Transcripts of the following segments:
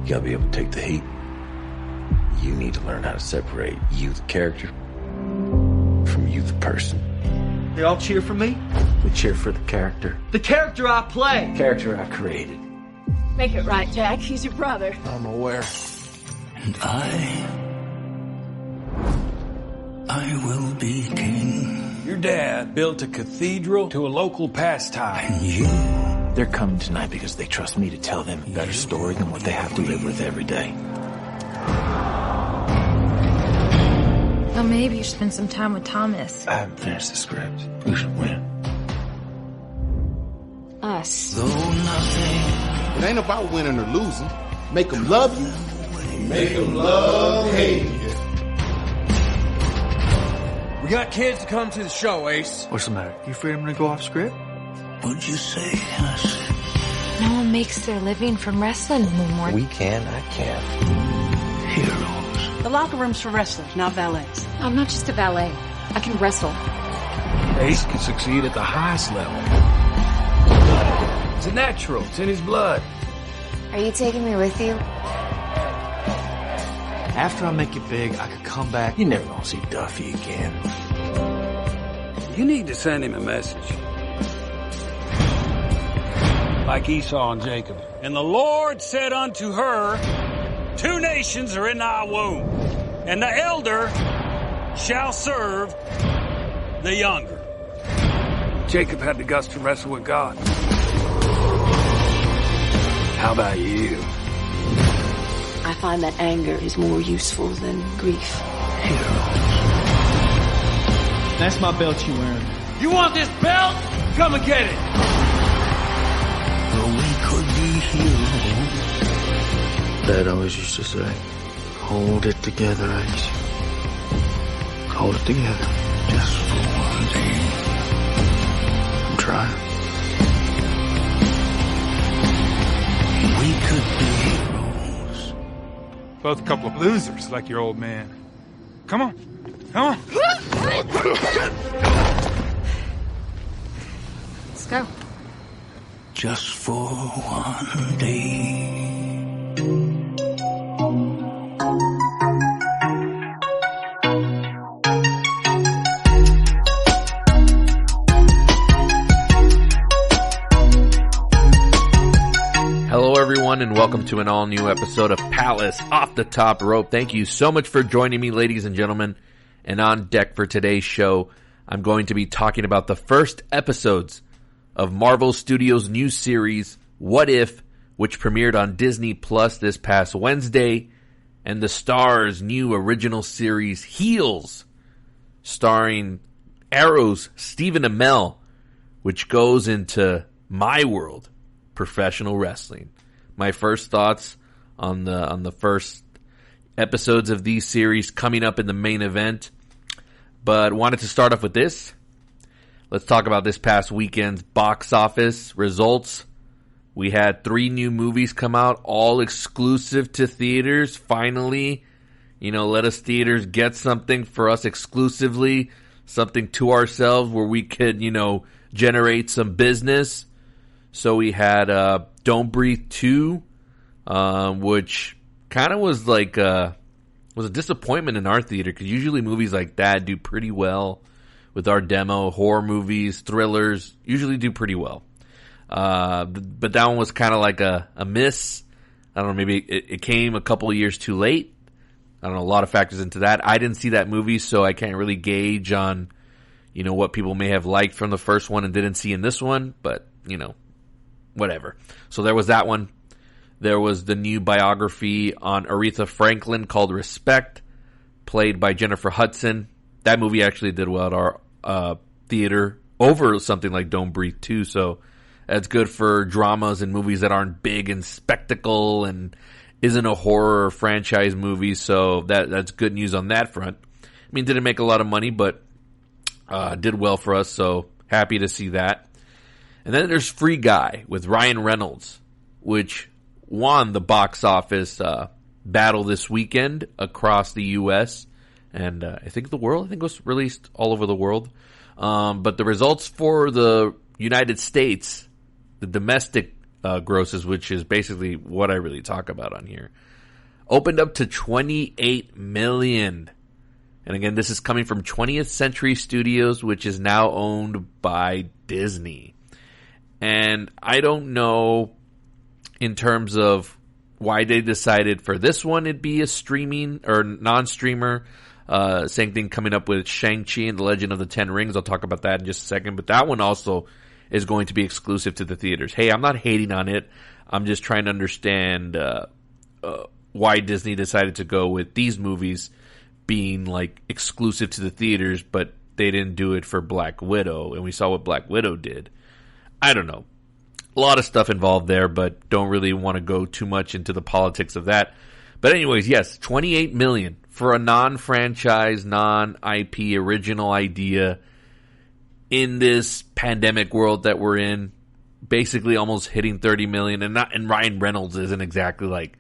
You gotta be able to take the heat. You need to learn how to separate you, the character, from you, the person. They all cheer for me? We cheer for the character. The character I play! The character I created. Make it right, Jack. He's your brother. I'm aware. And I will be king. Your dad built a cathedral to a local pastime. And you, They're coming tonight because they trust me to tell them a better story than what they have to live with every day. Well, maybe you should spend some time with Thomas. I haven't finished the script. Who should win? Us. though nothing. It ain't about winning or losing. Make them love you. Make them love hate you. We got kids to come to the show, Ace. What's the matter? You afraid I'm gonna go off script? What'd you say, Hennessy? No one makes their living from wrestling anymore. We can, I can. Heroes. The locker room's for wrestlers, not valets. I'm not just a valet. I can wrestle. Ace can succeed at the highest level. It's a natural. It's in his blood. Are you taking me with you? After I make it big, I could come back. You never gonna see Duffy again. You need to send him a message. Like Esau and Jacob. And the Lord said unto her, 2 nations are in thy womb, and the elder shall serve the younger. Jacob had the guts to wrestle with God. How about you? I find that anger is more useful than grief. That's my belt you wearing. You want this belt? Come and get it. Though we could be heroes. Dad always used to say, hold it together, Ace. Hold it together. Just for one day. I'm trying. We could be heroes. Both a couple of losers like your old man. Come on. Come on. Let's go. Just for one day. Hello, everyone, and welcome to an all-new episode of Palace Off the Top Rope. Thank you so much for joining me, ladies and gentlemen. And on deck for today's show, I'm going to be talking about the first episodes of Marvel Studios' new series, What If, which premiered on Disney Plus this past Wednesday, and the Starz' new original series, Heels, starring Arrow's Stephen Amell, which goes into my world, professional wrestling. My first thoughts on the first episodes of these series coming up in the main event, but wanted to start off with this. Let's talk about this past weekend's box office results. We had 3 new movies come out, all exclusive to theaters. Finally, let us theaters get something for us exclusively, something to ourselves where we could, generate some business. So we had Don't Breathe 2, which kind of was like was a disappointment in our theater because usually movies like that do pretty well with our demo. Horror movies, thrillers usually do pretty well. But that one was kind of like a miss. I don't know, maybe it came a couple of years too late. I don't know, a lot of factors into that. I didn't see that movie, so I can't really gauge on, what people may have liked from the first one and didn't see in this one, but, whatever. So there was that one. There was the new biography on Aretha Franklin called Respect, played by Jennifer Hudson. That movie actually did well at our theater over something like Don't Breathe 2, so that's good for dramas and movies that aren't big and spectacle and isn't a horror or franchise movie, so that's good news on that front. I mean, didn't make a lot of money, but did well for us, so happy to see that. And then there's Free Guy with Ryan Reynolds, which won the box office battle this weekend across the U.S. and I think the world. I think it was released all over the world. But the results for the United States, the domestic grosses, which is basically what I really talk about on here. Opened up to $28 million. And again, this is coming from 20th Century Studios, which is now owned by Disney. And I don't know in terms of why they decided for this one it'd be a streaming or non-streamer. Same thing coming up with Shang-Chi and the Legend of the Ten Rings. I'll talk about that in just a second. But that one also is going to be exclusive to the theaters. Hey, I'm not hating on it. I'm just trying to understand why Disney decided to go with these movies being like exclusive to the theaters, but they didn't do it for Black Widow. And we saw what Black Widow did. I don't know. A lot of stuff involved there, but don't really want to go too much into the politics of that. But anyways, yes, $28 million for a non-franchise, non-IP original idea in this pandemic world that we're in, basically almost hitting $30 million. And Ryan Reynolds isn't exactly like,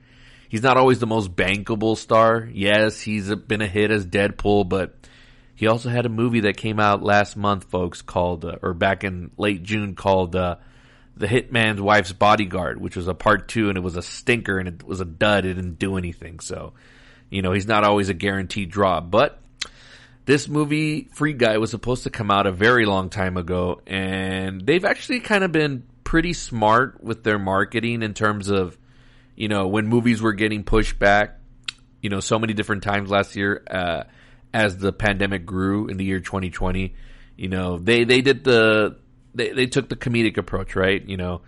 he's not always the most bankable star. Yes, he's been a hit as Deadpool, but he also had a movie that came out last month, folks, called, or back in late June, called The Hitman's Wife's Bodyguard, which was a part 2, and it was a stinker, and it was a dud. It didn't do anything. So, you know, he's not always a guaranteed draw. But this movie, Free Guy, was supposed to come out a very long time ago, and they've actually kind of been pretty smart with their marketing in terms of, you know, when movies were getting pushed back, you know, so many different times last year, as the pandemic grew in the year 2020, you know, they took the comedic approach, right? You know,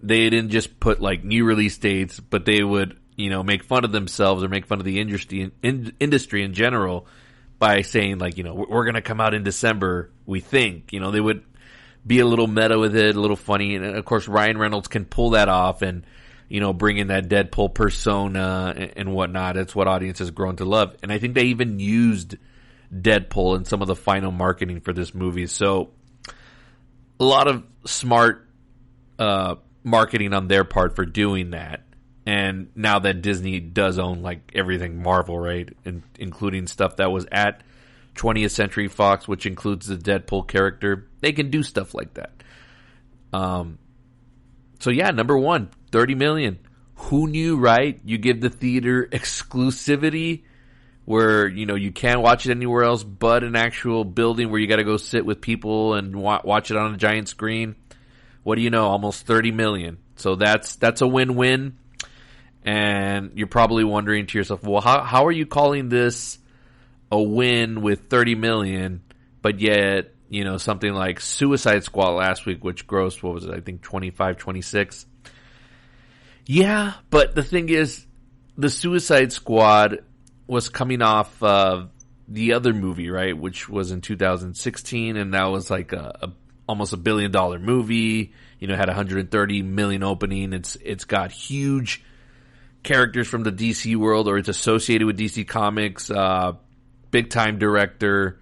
they didn't just put like new release dates, but they would, you know, make fun of themselves or make fun of the industry in general by saying like, you know, we're going to come out in December, we think. You know, they would be a little meta with it, a little funny. And of course, Ryan Reynolds can pull that off and, you know, bring in that Deadpool persona and whatnot. It's what audiences grown to love. And I think they even used Deadpool in some of the final marketing for this movie. So a lot of smart marketing on their part for doing that. And now that Disney does own like everything Marvel, right? Including stuff that was at 20th Century Fox, which includes the Deadpool character, they can do stuff like that. So yeah, number one, $30 million. Who knew, right? You give the theater exclusivity where, you know, you can't watch it anywhere else but an actual building where you got to go sit with people and watch it on a giant screen. What do you know? Almost $30 million. So that's a win-win. And you're probably wondering to yourself, well, how are you calling this a win with $30 million, but yet, you know, something like Suicide Squad last week, which grossed, what was it, I think 25, 26. Yeah, but the thing is, the Suicide Squad was coming off the other movie, right, which was in 2016, and that was like almost $1 billion movie. You know, had 130 million opening. It's got huge characters from the DC world, or it's associated with DC Comics. Big time director.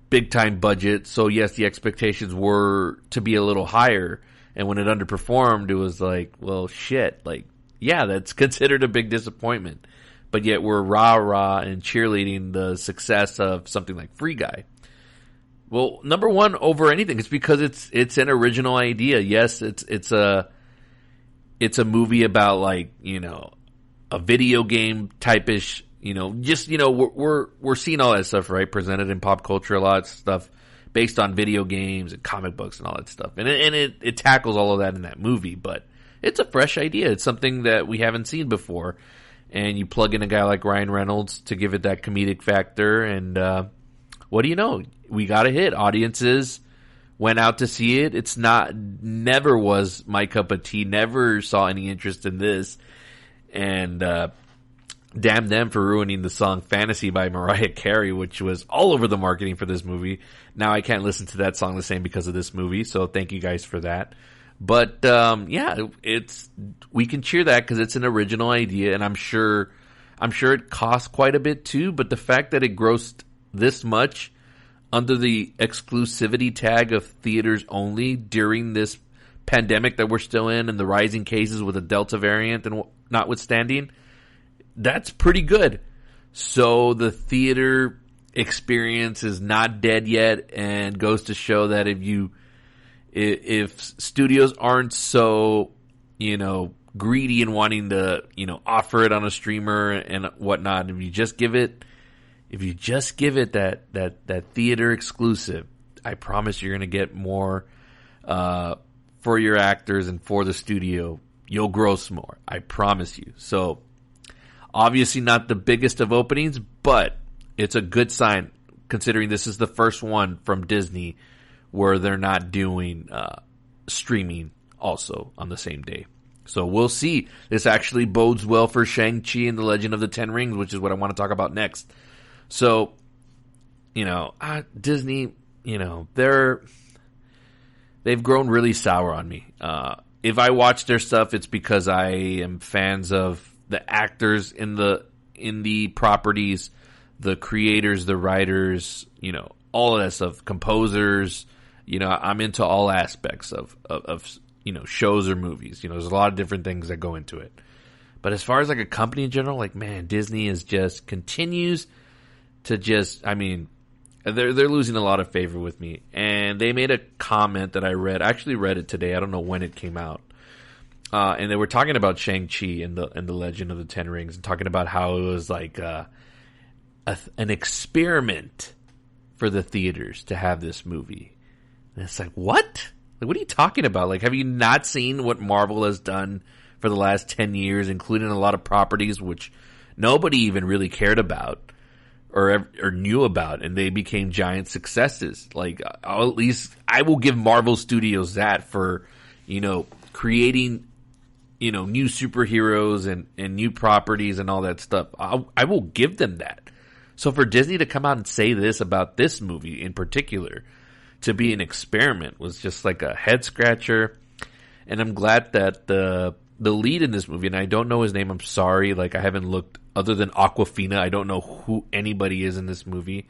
Big time budget. So yes, the expectations were to be a little higher. And when it underperformed, it was like, well, shit. Like, yeah, that's considered a big disappointment. But yet we're rah-rah and cheerleading the success of something like Free Guy. Well, number one over anything, it's because it's an original idea. Yes, it's a movie about, like, you know, a video game type-ish. You know, just, you know, we're seeing all that stuff, right? Presented in pop culture, a lot of stuff based on video games and comic books and all that stuff. And it tackles all of that in that movie, but it's a fresh idea. It's something that we haven't seen before. And you plug in a guy like Ryan Reynolds to give it that comedic factor. And what do you know? We got a hit. Audiences went out to see it. Never was my cup of tea. Never saw any interest in this. And, damn them for ruining the song Fantasy by Mariah Carey, which was all over the marketing for this movie. Now I can't listen to that song the same because of this movie, so thank you guys for that. But, yeah, we can cheer that because it's an original idea, and I'm sure it costs quite a bit too, but the fact that it grossed this much under the exclusivity tag of theaters only during this pandemic that we're still in and the rising cases with the Delta variant and notwithstanding, that's pretty good. So the theater experience is not dead yet, and goes to show that if you if studios aren't so, greedy and wanting to, offer it on a streamer and whatnot, if you just give it that theater exclusive, I promise you're going to get more for your actors and for the studio. You'll gross more. I promise you. So, obviously not the biggest of openings, but it's a good sign considering this is the first one from Disney where they're not doing streaming also on the same day. So we'll see. This actually bodes well for Shang-Chi and the Legend of the Ten Rings, which is what I want to talk about next. So, Disney, they've grown really sour on me. If I watch their stuff, it's because I am fans of the actors in the properties, the creators, the writers, all of that stuff, composers. I'm into all aspects of shows or movies. There's a lot of different things that go into it. But as far as like a company in general, like, man, Disney is just continues to they're losing a lot of favor with me. And they made a comment that I actually read it today. I don't know when it came out. And they were talking about Shang-Chi and the Legend of the Ten Rings, and talking about how it was like an experiment for the theaters to have this movie. And it's like, what? Like, what are you talking about? Like, have you not seen what Marvel has done for the last 10 years, including a lot of properties which nobody even really cared about or knew about, and they became giant successes? Like, at least I will give Marvel Studios that for, creating, new superheroes and new properties and all that stuff. I will give them that. So for Disney to come out and say this about this movie in particular, to be an experiment, was just like a head scratcher. And I'm glad that the lead in this movie, and I don't know his name, I'm sorry, like I haven't looked, other than Awkwafina, I don't know who anybody is in this movie.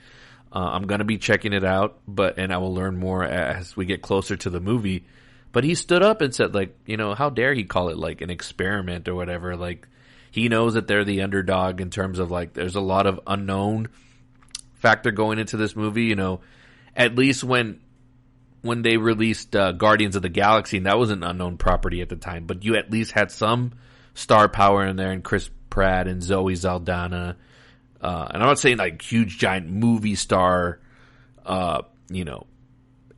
I'm going to be checking it out, and I will learn more as we get closer to the movie. But he stood up and said, like, how dare he call it like an experiment or whatever. Like, he knows that they're the underdog in terms of, like, there's a lot of unknown factor going into this movie. At least when they released Guardians of the Galaxy, and that was an unknown property at the time, but you at least had some star power in there, and Chris Pratt and Zoe Saldana. And I'm not saying like huge giant movie star,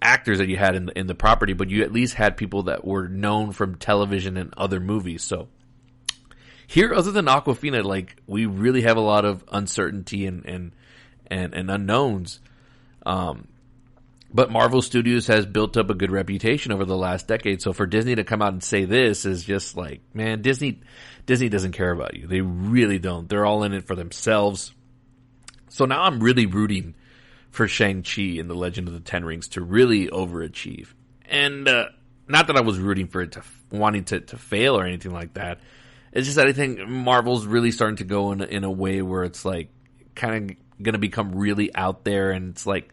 actors that you had in the property, but you at least had people that were known from television and other movies. So here, other than Awkwafina, like, we really have a lot of uncertainty and unknowns. But Marvel Studios has built up a good reputation over the last decade. So for Disney to come out and say this is just like, man, Disney doesn't care about you. They really don't. They're all in it for themselves. So now I'm really rooting for Shang-Chi and the Legend of the Ten Rings to really overachieve. And not that I was rooting for it to wanting to fail or anything like that. It's just that I think Marvel's really starting to go in a way where it's like kind of going to become really out there, and it's like,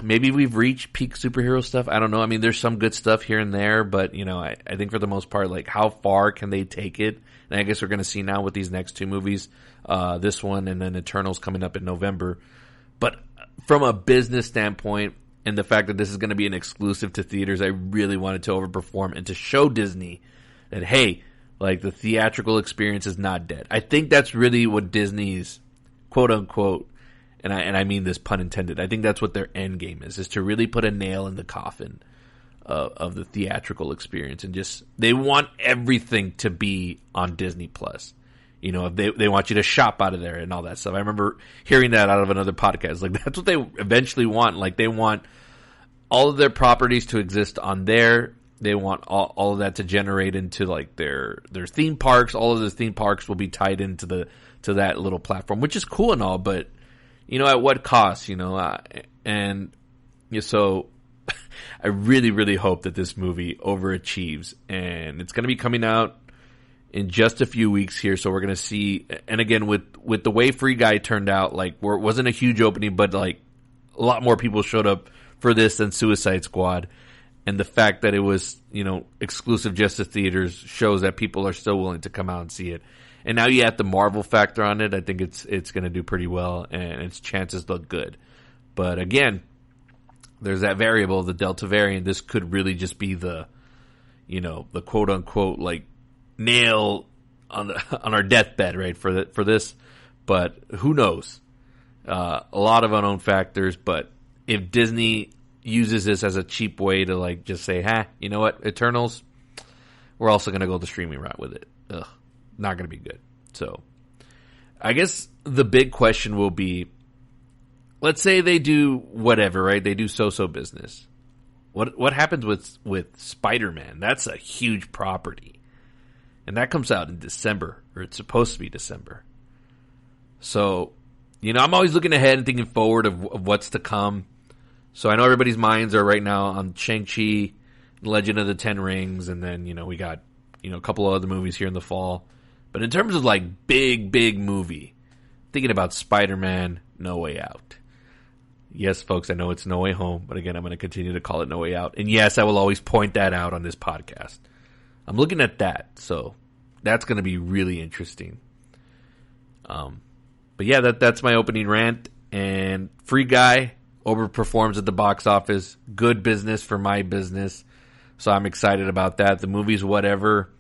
maybe we've reached peak superhero stuff. I don't know. I mean, there's some good stuff here and there, but, I think for the most part, like, how far can they take it? And I guess we're going to see now with these next two movies, this one and then Eternals coming up in November. But from a business standpoint, and the fact that this is going to be an exclusive to theaters, I really wanted to overperform and to show Disney that, hey, like, the theatrical experience is not dead. I think that's really what Disney's quote unquote, and I mean this pun intended, I think that's what their end game is to really put a nail in the coffin of the theatrical experience, and just, they want everything to be on Disney Plus. They want you to shop out of there and all that stuff. I remember hearing that out of another podcast. Like, that's what they eventually want. Like, they want all of their properties to exist on there. They want all of that to generate into, like, their theme parks. All of the theme parks will be tied into to that little platform, which is cool and all, but at what cost, so I really, really hope that this movie overachieves, and it's going to be coming out in just a few weeks here. So we're going to see, and again, with the way Free Guy turned out, like, where it wasn't a huge opening, but like a lot more people showed up for this than Suicide Squad. And the fact that it was, exclusive just to theaters shows that people are still willing to come out and see it. And now you add the Marvel factor on it, I think it's going to do pretty well, and its chances look good. But again, there's that variable, the Delta variant. This could really just be the, the quote unquote like nail on our deathbed, right? For this, but who knows? A lot of unknown factors. But if Disney uses this as a cheap way to like just say, you know what, Eternals, we're also going to go the streaming route with it. Ugh, not going to be good. So I guess the big question will be, let's say they do whatever, right? They do so-so business. What happens with Spider-Man? That's a huge property. And that comes out in December, or it's supposed to be December. So, I'm always looking ahead and thinking forward of what's to come. So I know everybody's minds are right now on Shang-Chi, Legend of the Ten Rings, and then, we got, a couple of other movies here in the fall. But in terms of like big movie, thinking about Spider-Man, No Way Out. Yes, folks, I know it's No Way Home, but again, I'm going to continue to call it No Way Out. And yes, I will always point that out on this podcast. I'm looking at that, so that's going to be really interesting. But yeah, that's my opening rant. And Free Guy overperforms at the box office. Good business for my business. So I'm excited about that. The movie's whatever.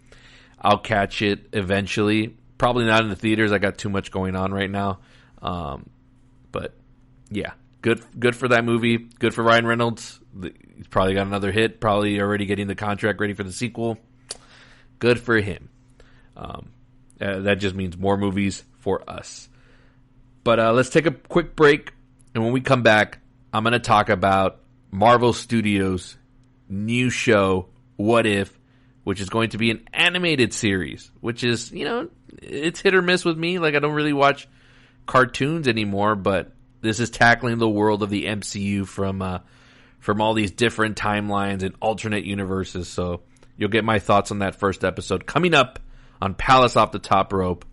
I'll catch it eventually. Probably not in the theaters. I got too much going on right now. But yeah, good for that movie. Good for Ryan Reynolds. He's probably got another hit. Probably already getting the contract ready for the sequel. Good for him. That just means more movies for us. But let's take a quick break. And when we come back, I'm going to talk about Marvel Studios' new show, What If, which is going to be an animated series, which is, it's hit or miss with me. Like, I don't really watch cartoons anymore, but this is tackling the world of the MCU from all these different timelines and alternate universes. So you'll get my thoughts on that first episode coming up on Palace Off the Top Rope.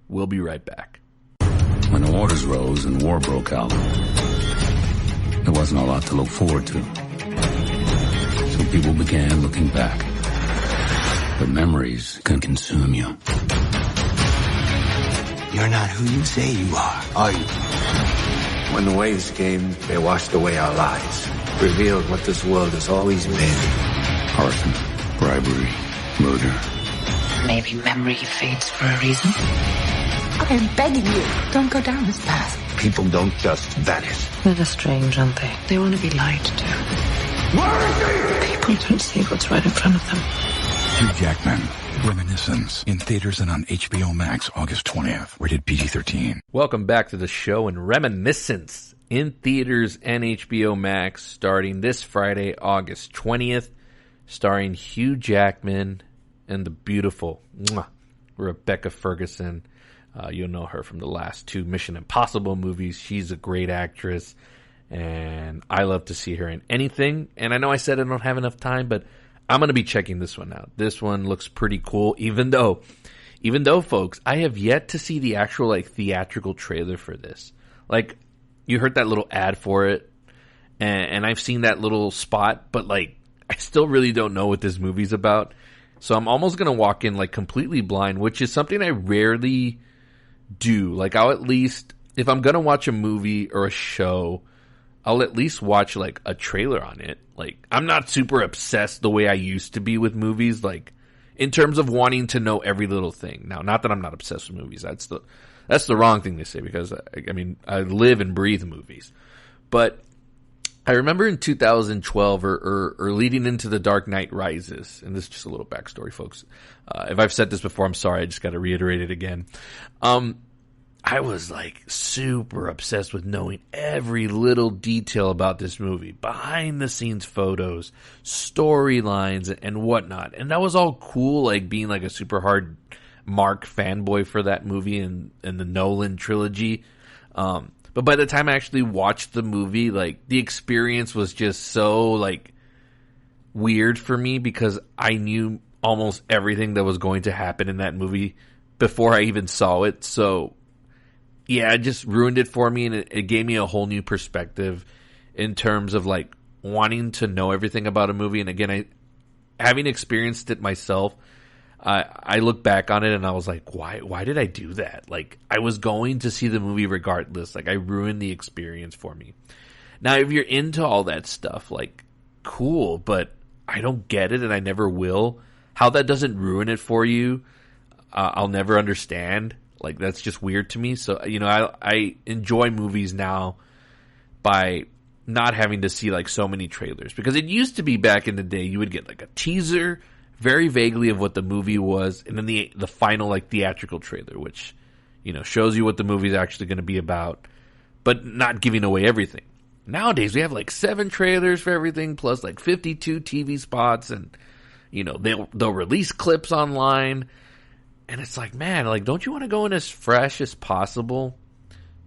We'll be right back. When the waters rose and war broke out, there wasn't a lot to look forward to. So people began looking back. But memories can consume you. You're not who you say you are you? When the waves came, they washed away our lies, revealed what this world has always been. Arson, bribery, murder. Maybe memory fades for a reason. I am begging you, don't go down this path. People don't just vanish. They're strange, aren't they? They want to be lied to. People don't see what's right in front of them. Hugh Jackman, Reminiscence, in theaters and on HBO Max August 20th. Rated PG-13. Welcome back to the show in Reminiscence, in theaters and HBO Max, starting this Friday, August 20th, starring Hugh Jackman and the beautiful Rebecca Ferguson. You'll know her from the last two Mission Impossible movies. She's a great actress, and I love to see her in anything. And I know I said I don't have enough time, but I'm going to be checking this one out. This one looks pretty cool, even though, folks, I have yet to see the actual theatrical trailer for this. Like, you heard that little ad for it, and I've seen that little spot, but I still really don't know what this movie's about. So I'm almost going to walk in completely blind, which is something I rarely do. I'll at least, if I'm going to watch a movie or a show, I'll at least watch a trailer on it. I'm not super obsessed the way I used to be with movies, in terms of wanting to know every little thing. Now, not that I'm not obsessed with movies. That's the wrong thing to say, because I live and breathe movies. But I remember in 2012 or leading into The Dark Knight Rises, and this is just a little backstory, folks. If I've said this before, I'm sorry. I just got to reiterate it again. I was super obsessed with knowing every little detail about this movie, behind the scenes photos, storylines, and whatnot. And that was all cool, being a super hard Mark fanboy for that movie and the Nolan trilogy. But by the time I actually watched the movie, the experience was just so weird for me, because I knew almost everything that was going to happen in that movie before I even saw it. So yeah, it just ruined it for me, and it gave me a whole new perspective in terms of wanting to know everything about a movie. And again, having experienced it myself, I look back on it and I was like, why did I do that? I was going to see the movie regardless. I ruined the experience for me. Now, if you're into all that stuff, like, cool, but I don't get it and I never will. How that doesn't ruin it for you, I'll never understand. Like, that's just weird to me. So, you know, I enjoy movies now by not having to see, like, so many trailers. Because it used to be back in the day, you would get, like, a teaser very vaguely of what the movie was, and then the final, like, theatrical trailer, which, you know, shows you what the movie is actually going to be about, but not giving away everything. Nowadays, we have, like, 7 trailers for everything, plus, like, 52 TV spots, and, you know, they'll release clips online, and it's like, man, like, don't you want to go in as fresh as possible?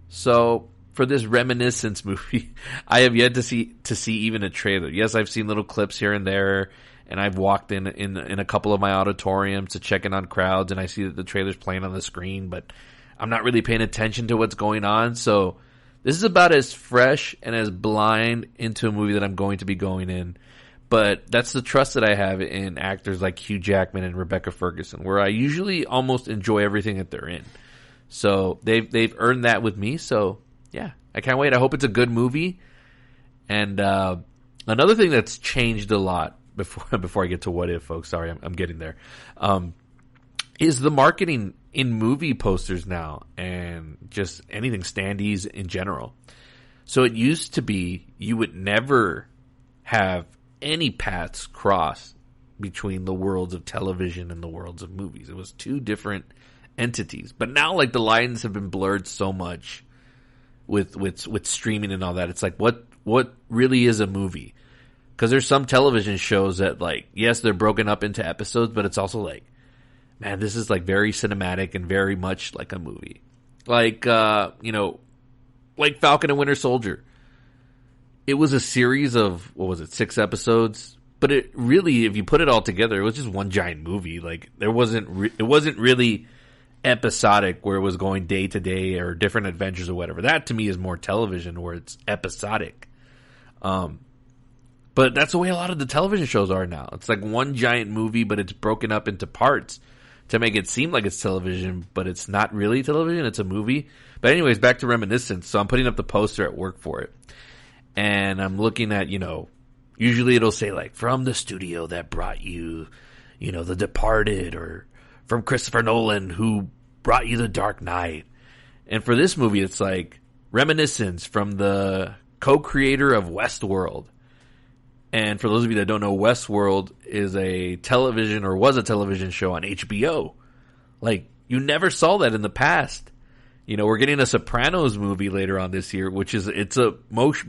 So, for this Reminiscence movie, I have yet to see even a trailer. Yes, I've seen little clips here and there, and I've walked in a couple of my auditoriums to check in on crowds, and I see that the trailer's playing on the screen, but I'm not really paying attention to what's going on. So this is about as fresh and as blind into a movie that I'm going to be going in. But that's the trust that I have in actors like Hugh Jackman and Rebecca Ferguson, where I usually almost enjoy everything that they're in. So they've earned that with me. So yeah, I can't wait. I hope it's a good movie. And another thing that's changed a lot before I get to What If, folks, sorry, I'm getting there, is the marketing in movie posters now and just anything standees in general. So it used to be you would never have any paths cross between the worlds of television and the worlds of movies. It was 2 different entities. But now, like, the lines have been blurred so much with streaming and all that. It's like, what really is a movie? Because there's some television shows that, like, yes, they're broken up into episodes, but it's also like, man, this is, like, very cinematic and very much like a movie. Like, you know, like Falcon and Winter Soldier. It was a series of, 6 episodes? But it really, if you put it all together, it was just one giant movie. Like, it wasn't really episodic where it was going day to day or different adventures or whatever. That, to me, is more television where it's episodic. But that's the way a lot of the television shows are now. It's like one giant movie, but it's broken up into parts to make it seem like it's television, but it's not really television. It's a movie. But anyways, back to Reminiscence. So I'm putting up the poster at work for it. And I'm looking at, you know, usually it'll say, like, from the studio that brought you, you know, The Departed, or from Christopher Nolan, who brought you The Dark Knight. And for this movie, it's like Reminiscence from the co-creator of Westworld. And for those of you that don't know, Westworld is a television, or was a television show on HBO. Like, you never saw that in the past. You know, we're getting a Sopranos movie later on this year, it's a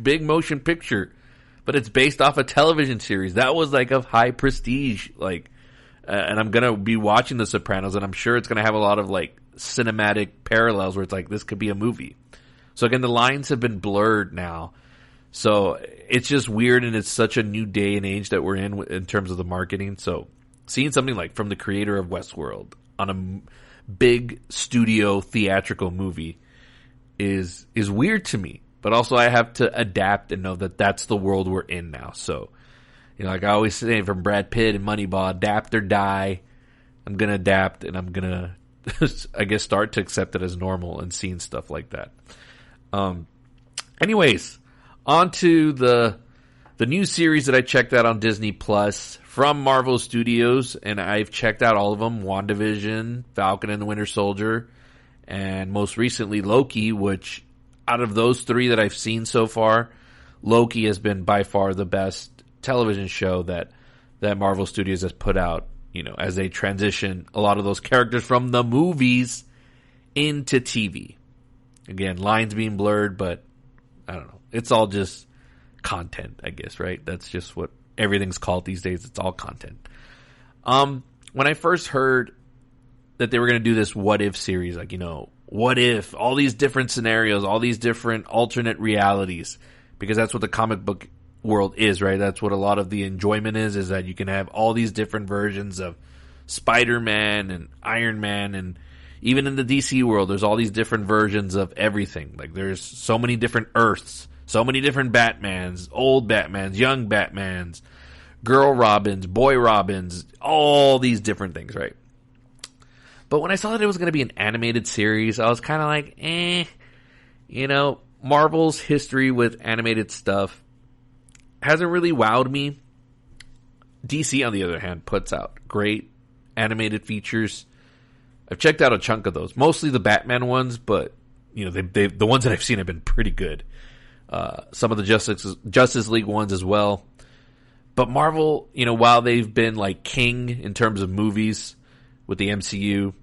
big motion picture, but it's based off a television series. That was, like, of high prestige, like, and I'm gonna be watching the Sopranos, and I'm sure it's gonna have a lot of, like, cinematic parallels where it's like, this could be a movie. So again, the lines have been blurred now. So it's just weird, and it's such a new day and age that we're in terms of the marketing. So seeing something like from the creator of Westworld on a big studio theatrical movie is weird to me. But also I have to adapt and know that that's the world we're in now. So, you know, like I always say from Brad Pitt and Moneyball, adapt or die. I'm going to adapt, and I'm going to, I guess, start to accept it as normal and seeing stuff like that. Anyways, on to the new series that I checked out on Disney Plus from Marvel Studios, and I've checked out all of them: WandaVision, Falcon and the Winter Soldier, and most recently Loki, which out of those 3 that I've seen so far, Loki has been by far the best television show that Marvel Studios has put out, you know, as they transition a lot of those characters from the movies into TV. Again, lines being blurred, but I don't know. It's all just content, I guess, right? That's just what everything's called these days. It's all content. When I first heard that they were going to do this What If series, like, you know, what if, all these different scenarios, all these different alternate realities, because that's what the comic book world is, right? That's what a lot of the enjoyment is that you can have all these different versions of Spider-Man and Iron Man, and even in the DC world, there's all these different versions of everything. Like, there's so many different Earths, so many different Batmans, old Batmans, young Batmans, girl Robins, boy Robins, all these different things, right? But when I saw that it was going to be an animated series, I was kind of like, you know, Marvel's history with animated stuff hasn't really wowed me. DC, on the other hand, puts out great animated features. I've checked out a chunk of those, mostly the Batman ones, but the ones that I've seen have been pretty good. Some of the Justice League ones as well. But Marvel, while they've been like king in terms of movies with the MCU,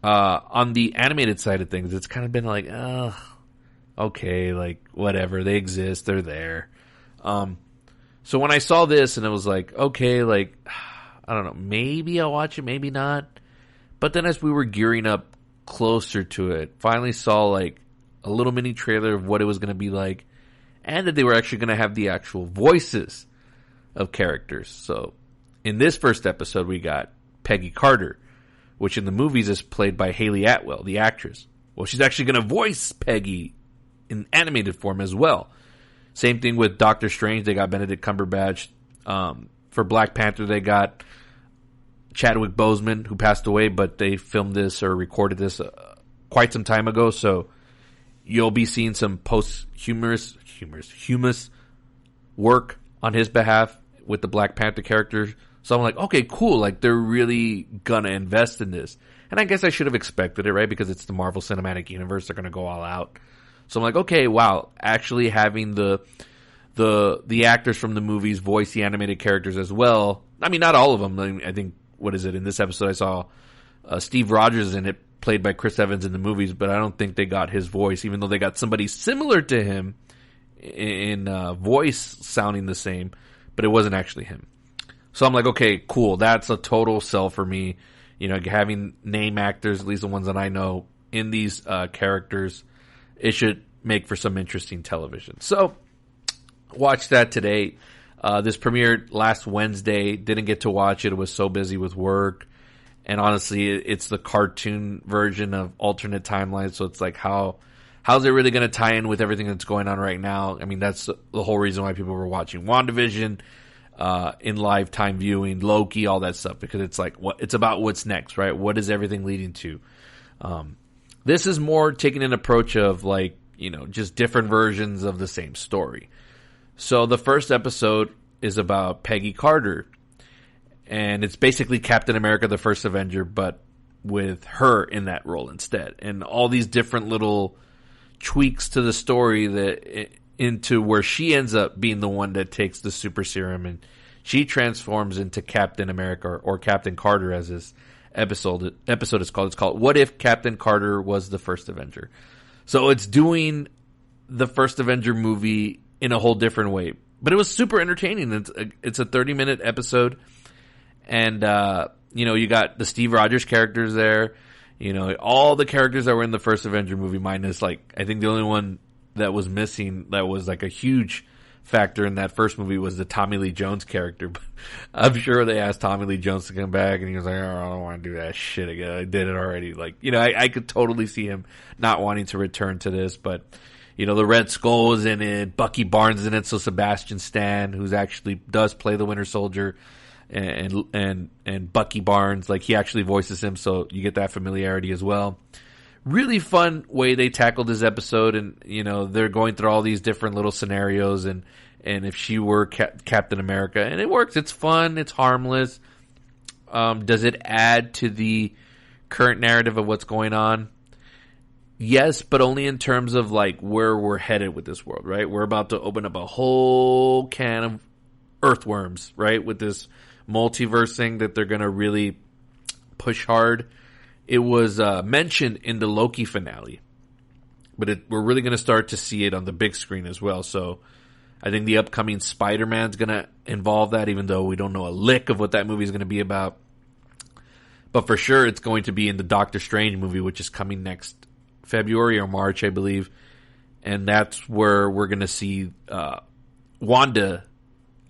on the animated side of things, it's kind of been like, okay, like whatever, they exist, they're there. So when I saw this and it was like, okay, like, I don't know, maybe I'll watch it, maybe not. But then as we were gearing up closer to it, finally saw like a little mini trailer of what it was going to be like, and that they were actually going to have the actual voices of characters. So in this first episode, we got Peggy Carter, which in the movies is played by Haley Atwell, the actress. Well, she's actually going to voice Peggy in animated form as well. Same thing with Doctor Strange. They got Benedict Cumberbatch. For Black Panther, they got Chadwick Boseman, who passed away, but they filmed this or recorded this quite some time ago. So you'll be seeing some posthumous work on his behalf with the Black Panther character. So I'm like, okay, cool. Like, they're really gonna invest in this. And I guess I should have expected it, right? Because it's the Marvel Cinematic Universe. They're gonna go all out. So I'm like, okay, wow. Actually having the actors from the movies voice the animated characters as well. I mean, not all of them. I think, what is it? In this episode, I saw Steve Rogers in it, played by Chris Evans in the movies, but I don't think they got his voice, even though they got somebody similar to him in voice sounding the same, but it wasn't actually him. So I'm like, okay, cool. That's a total sell for me. Having name actors, at least the ones that I know, in these characters, it should make for some interesting television. So, watched that today. This premiered last Wednesday. Didn't get to watch it. I was so busy with work. And honestly, it's the cartoon version of alternate timelines. So it's like, how's it really going to tie in with everything that's going on right now? I mean, that's the whole reason why people were watching WandaVision in live time viewing, Loki, all that stuff, because it's like, it's about what's next, right? What is everything leading to? This is more taking an approach of like, just different versions of the same story. So the first episode is about Peggy Carter, and it's basically Captain America, the First Avenger, but with her in that role instead. And all these different little tweaks to the story into where she ends up being the one that takes the super serum, and she transforms into Captain America, or Captain Carter, as this episode is called. It's called What If Captain Carter Was the First Avenger? So it's doing the First Avenger movie in a whole different way. But it was super entertaining. It's a 30-minute episode. And, you got the Steve Rogers characters there. All the characters that were in the first Avenger movie, minus, like, I think the only one that was missing that was, like, a huge factor in that first movie was the Tommy Lee Jones character. But I'm sure they asked Tommy Lee Jones to come back, and he was like, I don't want to do that shit again. I did it already. Like, I could totally see him not wanting to return to this, but... the Red Skull is in it, Bucky Barnes is in it, so Sebastian Stan, who's actually does play the Winter Soldier, and Bucky Barnes, like, he actually voices him, so you get that familiarity as well. Really fun way they tackled this episode, and they're going through all these different little scenarios, and if she were Captain America, and it works. It's fun, it's harmless. Does it add to the current narrative of what's going on? Yes, but only in terms of like where we're headed with this world, right? We're about to open up a whole can of earthworms, right? With this multiverse thing that they're going to really push hard. It was mentioned in the Loki finale, but we're really going to start to see it on the big screen as well. So I think the upcoming Spider-Man's going to involve that, even though we don't know a lick of what that movie is going to be about. But for sure, it's going to be in the Doctor Strange movie, which is coming next February or March, I believe, and that's where we're going to see Wanda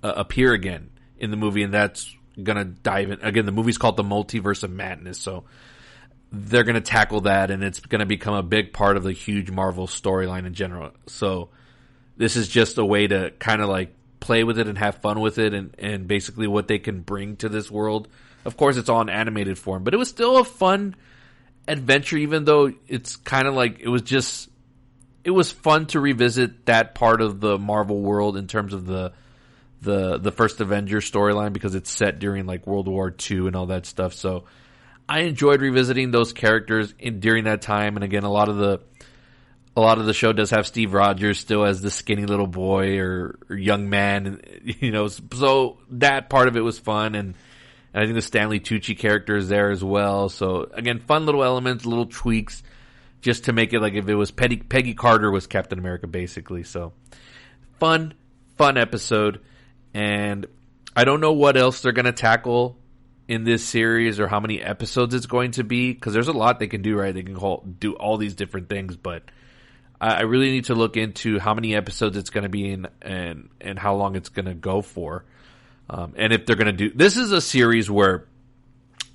appear again in the movie, and that's going to dive in. Again, the movie's called The Multiverse of Madness, so they're going to tackle that, and it's going to become a big part of the huge Marvel storyline in general. So this is just a way to kind of like play with it and have fun with it, and basically what they can bring to this world. Of course, it's all in animated form, but it was still a fun adventure, even though it's kind of like it was just it was fun to revisit that part of the Marvel world in terms of the first Avengers storyline, because it's set during like World War II and all that stuff. So I enjoyed revisiting those characters during that time. And again, a lot of the show does have Steve Rogers still as the skinny little boy or young man, so that part of it was fun. And I think the Stanley Tucci character is there as well. So again, fun little elements, little tweaks, just to make it like if it was Peggy Carter was Captain America, basically. So fun episode. And I don't know what else they're going to tackle in this series or how many episodes it's going to be, because there's a lot they can do, right? They can do all these different things, but I really need to look into how many episodes it's going to be in and how long it's going to go for. And if they're going to do... This is a series where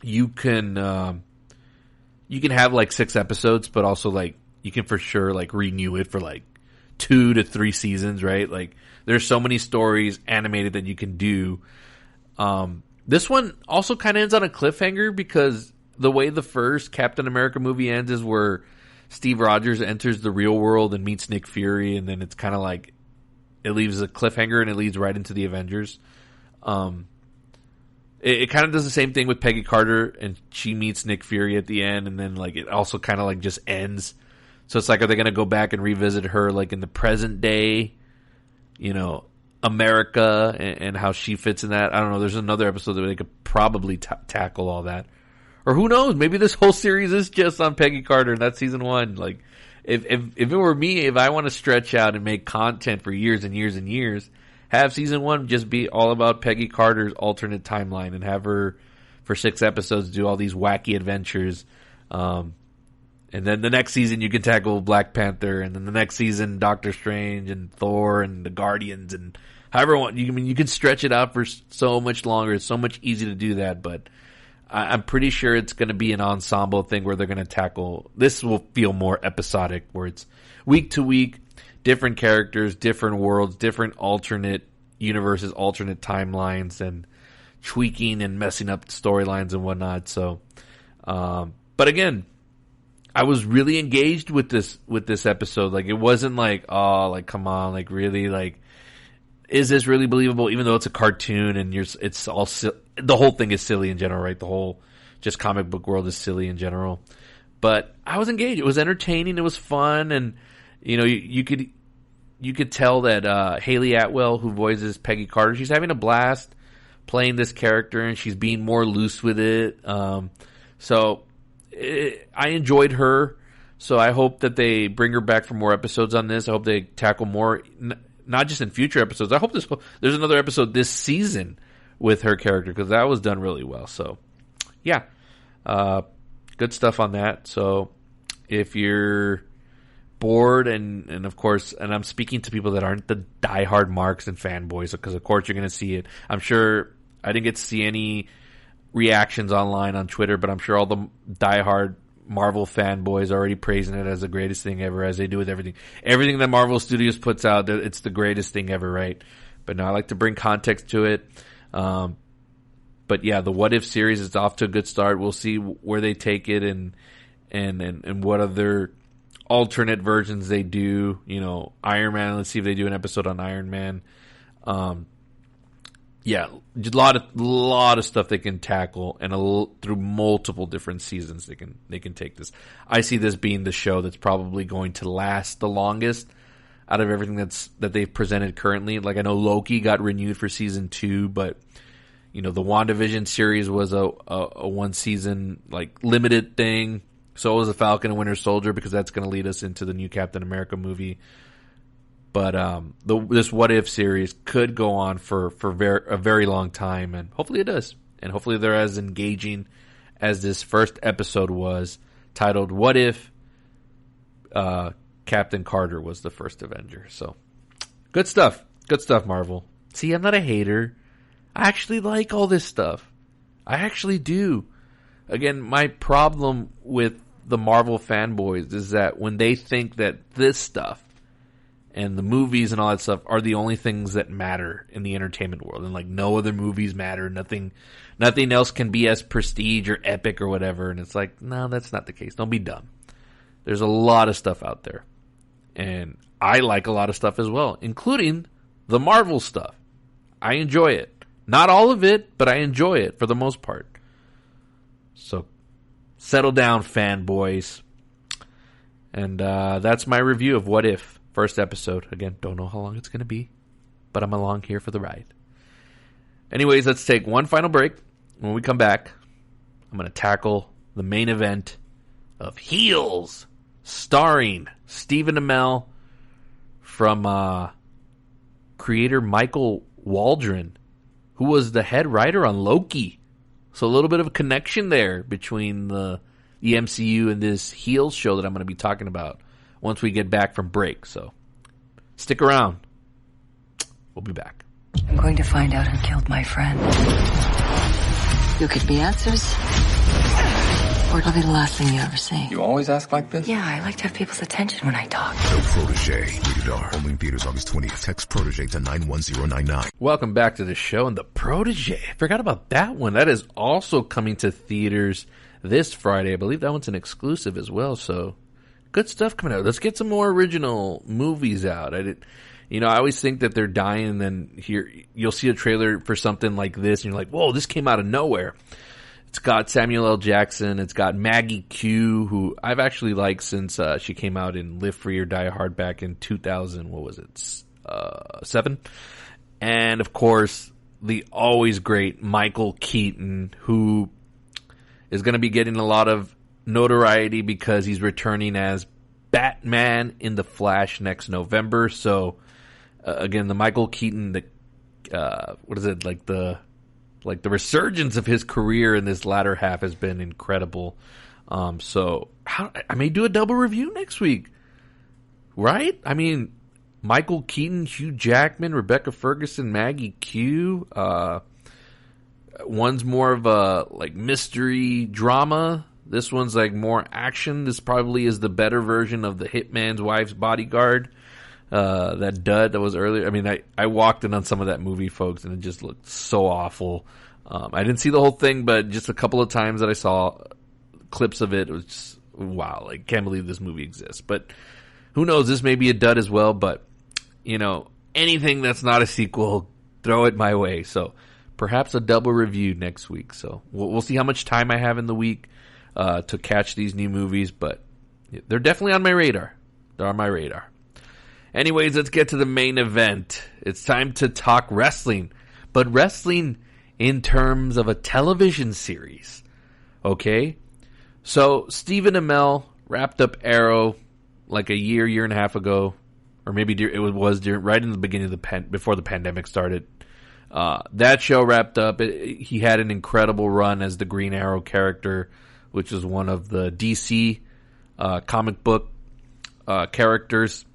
you can have like 6 episodes, but also like you can for sure like renew it for like 2 to 3 seasons, right? Like there's so many stories animated that you can do. This one also kind of ends on a cliffhanger, because the way the first Captain America movie ends is where Steve Rogers enters the real world and meets Nick Fury, and then it's kind of like it leaves a cliffhanger and it leads right into the Avengers. It kind of does the same thing with Peggy Carter, and she meets Nick Fury at the end, and then like it also kind of like just ends. So it's like, are they going to go back and revisit her like in the present day, America, and how she fits in that? I don't know. There's another episode where they could probably tackle all that. Or who knows? Maybe this whole series is just on Peggy Carter, and that's season 1. Like, if it were me, if I want to stretch out and make content for years and years and years, have season 1 just be all about Peggy Carter's alternate timeline, and have her for 6 episodes do all these wacky adventures. And then the next season you can tackle Black Panther, and then the next season Doctor Strange and Thor and the Guardians, and however you can stretch it out for so much longer. It's so much easier to do that, but I'm pretty sure it's going to be an ensemble thing where they're going to tackle... This will feel more episodic, where it's week to week, different characters, different worlds, different alternate universes, alternate timelines, and tweaking and messing up storylines and whatnot. So, but again, I was really engaged with this episode. Like, it wasn't like, oh, like, come on, like, really, like, is this really believable? Even though it's a cartoon and it's all the whole thing is silly in general, right? The whole just comic book world is silly in general. But I was engaged. It was entertaining. It was fun, and you could tell that Haley Atwell, who voices Peggy Carter, she's having a blast playing this character, and she's being more loose with it. I enjoyed her. So I hope that they bring her back for more episodes on this. I hope they tackle more. Not just in future episodes. I hope there's another episode this season with her character, because that was done really well. So, yeah. Good stuff on that. So, if you're bored, and of course, and I'm speaking to people that aren't the diehard marks and fanboys, because of course you're going to see it. I'm sure I didn't get to see any reactions online on Twitter, but I'm sure all the diehard Marvel fanboys are already praising it as the greatest thing ever, as they do with everything. Everything that Marvel Studios puts out, it's the greatest thing ever, right? But no, I like to bring context to it. But yeah, the What If series is off to a good start. We'll see where they take it and what other alternate versions they do. Iron Man. Let's see if they do an episode on Iron Man. Yeah, a lot of stuff they can tackle, and through multiple different seasons they can take this. I see this being the show that's probably going to last the longest out of everything that they've presented currently. Like, I know Loki got renewed for season 2, but the WandaVision series was a 1 season like limited thing. So was the Falcon and Winter Soldier, because that's going to lead us into the new Captain America movie. But this What If series could go on for a very long time, and hopefully it does. And hopefully they're as engaging as this first episode was, titled What If Captain Carter was the first Avenger. So, good stuff. Good stuff, Marvel. See, I'm not a hater. I actually like all this stuff. I actually do. Again, my problem with the Marvel fanboys is that when they think that this stuff and the movies and all that stuff are the only things that matter in the entertainment world, and like no other movies matter, nothing else can be as prestige or epic or whatever, and it's like, no, that's not the case. Don't be dumb. There's a lot of stuff out there. And I like a lot of stuff as well, including the Marvel stuff. I enjoy it. Not all of it, but I enjoy it for the most part. So, settle down, fanboys. And that's my review of What If. First episode. Again, don't know how long it's going to be, but I'm along here for the ride. Anyways, let's take one final break. When we come back, I'm going to tackle the main event of Heels, starring Stephen Amell from creator Michael Waldron, who was the head writer on Loki. So a little bit of a connection there between the MCU and this Heels show that I'm going to be talking about once we get back from break. So stick around. We'll be back. I'm going to find out who killed my friend. You give me answers, or it'll be the last thing you ever see. You always ask like this? Yeah, I like to have people's attention when I talk. The Protege. Rated R. Only in theaters August 20th. Text Protege to 91099. Welcome back to the show. And The Protege. I forgot about that one. That is also coming to theaters this Friday. I believe that one's an exclusive as well. So good stuff coming out. Let's get some more original movies out. I always think that they're dying, and then here you'll see a trailer for something like this, and you're like, whoa, this came out of nowhere. It's got Samuel L. Jackson. It's got Maggie Q, who I've actually liked since she came out in Live Free or Die Hard back in 2000. What was it? 7? And, of course, the always great Michael Keaton, who is going to be getting a lot of notoriety because he's returning as Batman in The Flash next November. So, again, the Michael Keaton, the resurgence of his career in this latter half has been incredible. So I may do a double review next week, right? I mean, Michael Keaton, Hugh Jackman, Rebecca Ferguson, Maggie Q. One's more of a mystery drama. This one's more action. This probably is the better version of the Hitman's Wife's Bodyguard. That dud that was earlier. I mean, I walked in on some of that movie, folks, and it just looked so awful. I didn't see the whole thing, but just a couple of times that I saw clips of it, it was just, wow, can't believe this movie exists. But who knows, this may be a dud as well, but, anything that's not a sequel, throw it my way. So perhaps a double review next week. So we'll see how much time I have in the week to catch these new movies, but they're definitely on my radar. They're on my radar. Anyways, let's get to the main event. It's time to talk wrestling, but wrestling in terms of a television series. Okay? So, Stephen Amell wrapped up Arrow like a year and a half ago, or maybe it was right in the beginning of before the pandemic started. That show wrapped up. He had an incredible run as the Green Arrow character, which is one of the DC comic book characters.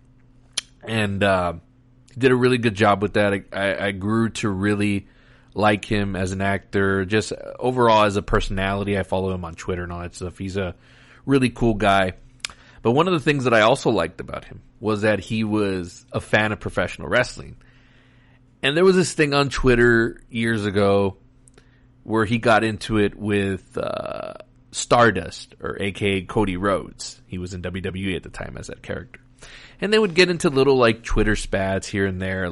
And he did a really good job with that. I grew to really like him as an actor, just overall as a personality. I follow him on Twitter and all that stuff. He's a really cool guy. But one of the things that I also liked about him was that he was a fan of professional wrestling. And there was this thing on Twitter years ago where he got into it with Stardust, or a.k.a. Cody Rhodes. He was in WWE at the time as that character. And they would get into little Twitter spats here and there,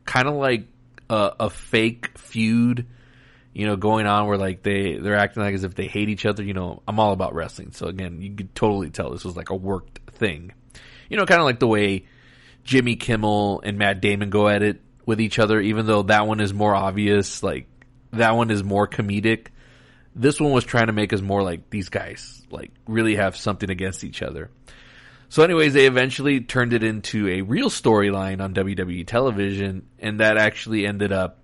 kind of like a fake feud, going on where they're acting as if they hate each other. I'm all about wrestling, so again, you could totally tell this was a worked thing. Kind of like the way Jimmy Kimmel and Matt Damon go at it with each other, even though that one is more obvious, that one is more comedic. This one was trying to make us more like these guys, really have something against each other. So anyways, they eventually turned it into a real storyline on WWE television, and that actually ended up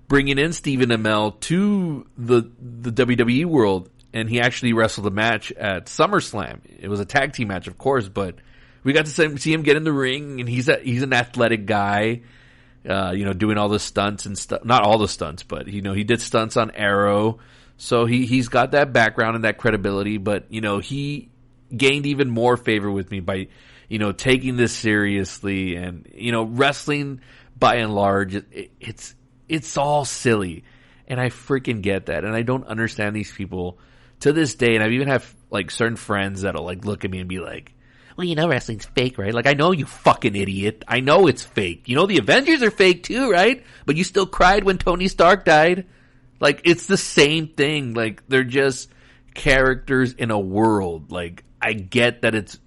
bringing in Stephen Amell to the WWE world, and he actually wrestled a match at SummerSlam. It was a tag team match, of course, but we got to see him get in the ring, and he's an athletic guy, doing all the stunts and stuff. Not all the stunts, but he did stunts on Arrow, so he's got that background and that credibility. But he gained even more favor with me by, taking this seriously, and, wrestling by and large, it's all silly, and I freaking get that, and I don't understand these people to this day, and I even have certain friends that'll look at me and be like, well, you know wrestling's fake, right? Like, I know, you fucking idiot. I know it's fake. You know the Avengers are fake too, right? But you still cried when Tony Stark died. Like, it's the same thing. Like, they're just characters in a world. Like, I get that it's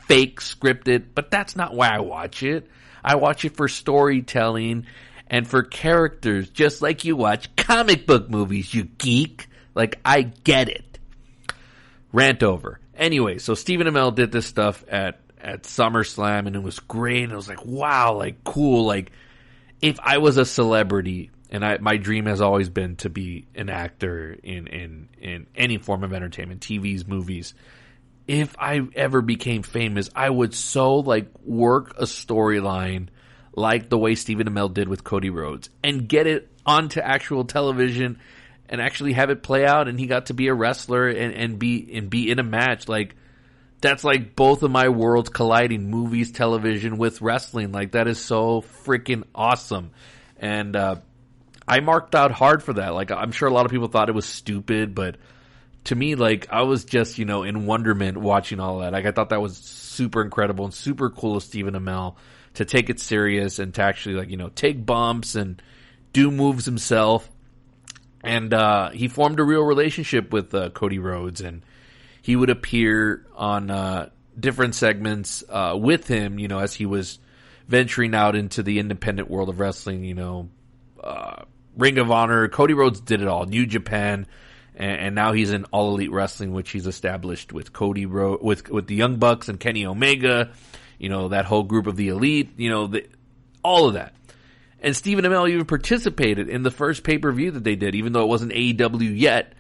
fake, scripted, but that's not why I watch it. I watch it for storytelling and for characters, just like you watch comic book movies, you geek. Like, I get it. Rant over. Anyway, so Stephen Amell did this stuff at SummerSlam, and it was great, and I was like, wow, like, cool. Like, if I was a celebrity, and my dream has always been to be an actor in any form of entertainment, TVs, movies. If I ever became famous, I would so, like, work a storyline like the way Stephen Amell did with Cody Rhodes and get it onto actual television and actually have it play out, and he got to be a wrestler and be in a match. Like, that's like both of my worlds colliding, movies, television with wrestling. Like, that is so freaking awesome. And I marked out hard for that. Like, I'm sure a lot of people thought it was stupid, but to me, like, I was just, you know, in wonderment watching all that. Like, I thought that was super incredible and super cool of Stephen Amell to take it serious and to actually, like, you know, take bumps and do moves himself. And he formed a real relationship with Cody Rhodes, and he would appear on different segments with him, you know, as he was venturing out into the independent world of wrestling, you know, Ring of Honor. Cody Rhodes did it all, New Japan, and now he's in All Elite Wrestling, which he's established with Cody Rhodes, with the Young Bucks and Kenny Omega, you know, that whole group of the Elite, you know, all of that. And Stephen Amell even participated in the first pay-per-view that they did, even though it wasn't AEW yet.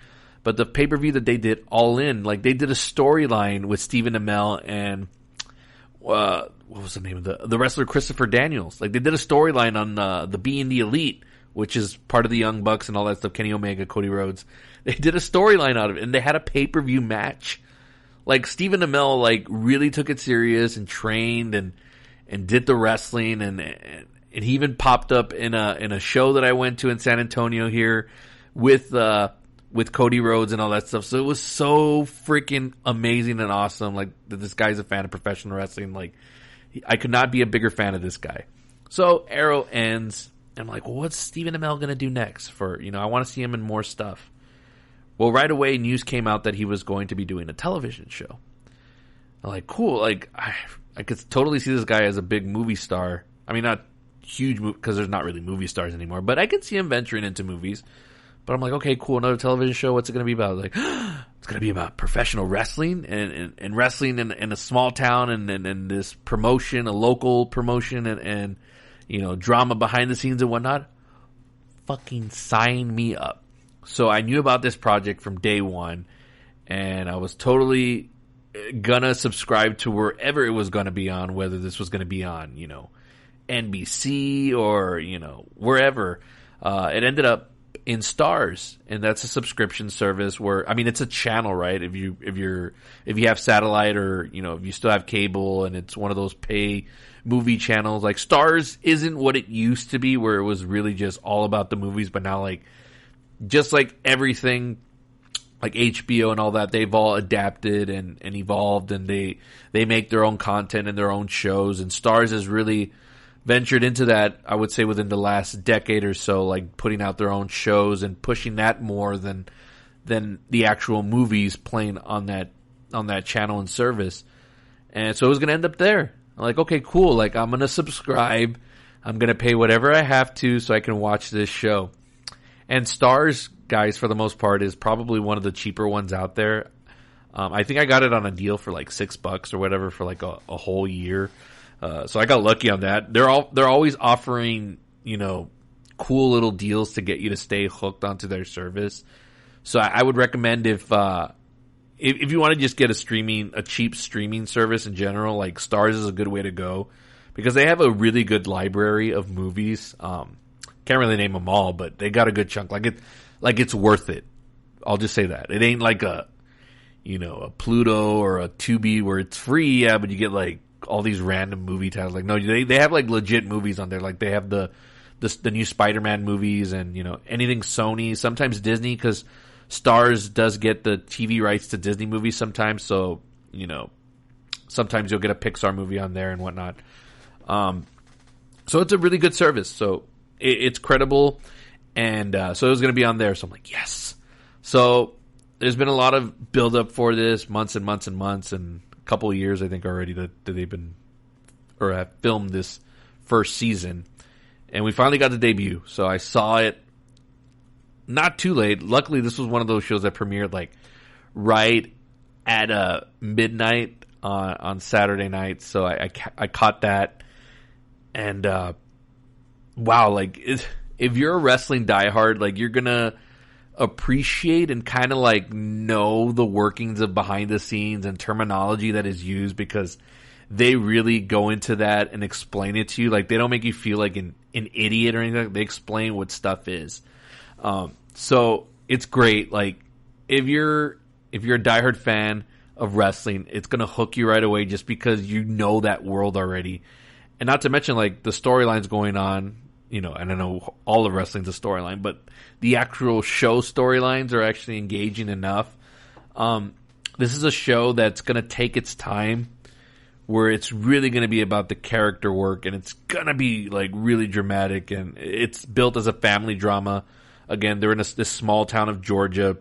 But the pay-per-view that they did, All In, like, they did a storyline with Stephen Amell and what was the name of the wrestler Christopher Daniels. Like, they did a storyline on the Being the Elite, which is part of the Young Bucks and all that stuff, Kenny Omega, Cody Rhodes. They did a storyline out of it, and they had a pay-per-view match. Like, Stephen Amell, like, really took it serious and trained and did the wrestling, and he even popped up in a show that I went to in San Antonio here with Cody Rhodes and all that stuff. So it was so freaking amazing and awesome. Like, that this guy's a fan of professional wrestling. Like, I could not be a bigger fan of this guy. So Arrow ends, and I'm like, well, what's Stephen Amell going to do next? For, you know, I want to see him in more stuff. Well, right away, news came out that he was going to be doing a television show. I'm like, cool. Like, I could totally see this guy as a big movie star. I mean, not huge, because there's not really movie stars anymore, but I could see him venturing into movies. But I'm like, okay, cool, another television show. What's it going to be about? Like, it's going to be about professional wrestling and wrestling in a small town and this promotion, a local promotion, and you know, drama behind the scenes and whatnot. Fucking sign me up. So I knew about this project from day one, and I was totally gonna subscribe to wherever it was going to be on, whether this was going to be on, you know, NBC or, you know, wherever. It ended up in Starz, and that's a subscription service where, I mean, it's a channel, right? If you have satellite, or, you know, if you still have cable, and it's one of those pay movie channels. Like, Starz isn't what it used to be, where it was really just all about the movies, but now, like, just like everything, like HBO and all that, they've all adapted and evolved, and they make their own content and their own shows, and Starz has really ventured into that, I would say, within the last decade or so, like putting out their own shows and pushing that more than the actual movies playing on that channel and service. And so it was going to end up there. I'm like, okay, cool. Like, I'm going to subscribe. I'm going to pay whatever I have to so I can watch this show. And Starz, guys, for the most part, is probably one of the cheaper ones out there. I think I got it on a deal for like $6 or whatever for like a whole year. So I got lucky on that. They're always offering, you know, cool little deals to get you to stay hooked onto their service. So I would recommend if you want to just get a cheap streaming service in general, like, Starz is a good way to go, because they have a really good library of movies. Can't really name them all, but they got a good chunk. Like it's worth it. I'll just say that. It ain't like a Pluto or a Tubi where it's free, yeah, but you get like all these random movie titles. Like, no, they have like legit movies on there. Like, they have the new Spider-Man movies, and, you know, anything Sony, sometimes Disney, because Starz does get the TV rights to Disney movies sometimes. So, you know, sometimes you'll get a Pixar movie on there and whatnot. So it's a really good service. So it's credible. And so it was going to be on there. So I'm like, yes. So there's been a lot of build up for this, months and months and months, and a couple of years, I think, already that they've been or have filmed this first season. And we finally got the debut. So I saw it not too late. Luckily, this was one of those shows that premiered like right at midnight on Saturday night. So I caught that. And wow, like if you're a wrestling diehard, like you're gonna appreciate and kind of like know the workings of behind the scenes and terminology that is used, because they really go into that and explain it to you. Like they don't make you feel like an idiot or anything. They explain what stuff is. So it's great. Like if you're a diehard fan of wrestling, it's gonna hook you right away just because you know that world already. And not to mention like the storylines going on, you know, and I know all of wrestling's a storyline, but the actual show storylines are actually engaging enough. This is a show that's going to take its time, where it's really going to be about the character work, and it's going to be like really dramatic, and it's built as a family drama. Again, they're in this small town of Georgia,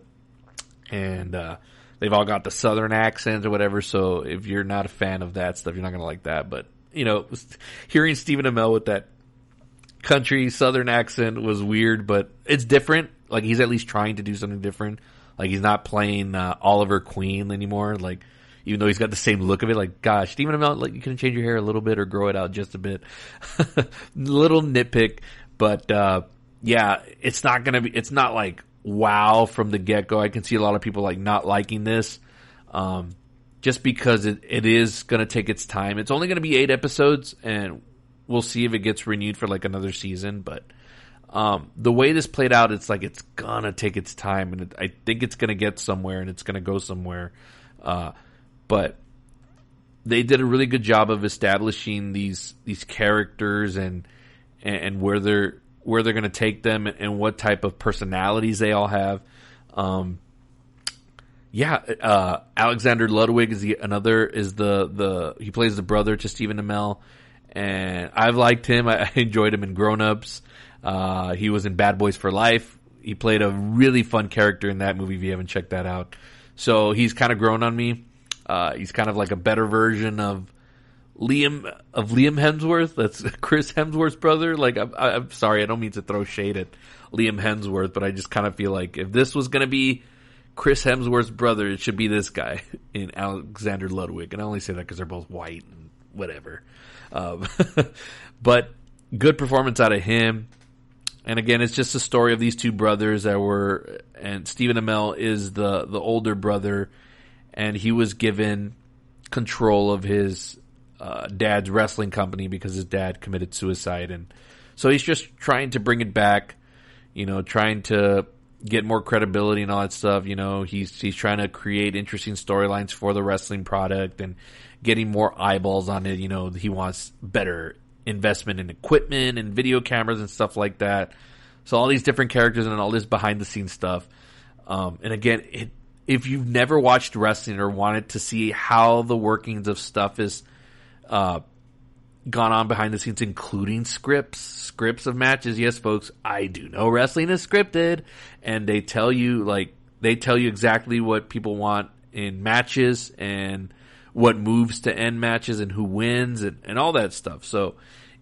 and they've all got the southern accents or whatever, so if you're not a fan of that stuff, you're not going to like that. But, you know, hearing Stephen Amell with that country southern accent was weird, but it's different. Like he's at least trying to do something different. Like he's not playing Oliver Queen anymore. Like even though he's got the same look of it, like gosh, Stephen Amell, like you can change your hair a little bit or grow it out just a bit. Little nitpick, but yeah, it's not like wow from the get go. I can see a lot of people like not liking this, just because it is going to take its time. It's only going to be 8 episodes, and we'll see if it gets renewed for like another season. But the way this played out, it's like it's gonna take its time, and I think it's gonna get somewhere, and it's gonna go somewhere. But they did a really good job of establishing these characters and where they're gonna take them and what type of personalities they all have. Alexander Ludwig is he plays the brother to Stephen Amell. And I've liked him. I enjoyed him in Grown Ups. He was in Bad Boys for Life. He played a really fun character in that movie if you haven't checked that out. So he's kind of grown on me. He's kind of like a better version of Liam Hemsworth. That's Chris Hemsworth's brother. Like I'm sorry, I don't mean to throw shade at Liam Hemsworth, but I just kind of feel like if this was going to be Chris Hemsworth's brother, it should be this guy in Alexander Ludwig. And I only say that because they're both white and whatever. But good performance out of him. And again, it's just a story of these two brothers and Stephen Amell is the older brother, and he was given control of his dad's wrestling company because his dad committed suicide. And so he's just trying to bring it back, you know, trying to get more credibility and all that stuff. You know, he's trying to create interesting storylines for the wrestling product and getting more eyeballs on it. You know, he wants better investment in equipment and video cameras and stuff like that. So all these different characters and all this behind the scenes stuff. And again, if you've never watched wrestling or wanted to see how the workings of stuff is gone on behind the scenes, including scripts of matches. Yes, folks, I do know wrestling is scripted, and they tell you exactly what people want in matches and what moves to end matches and who wins and all that stuff. So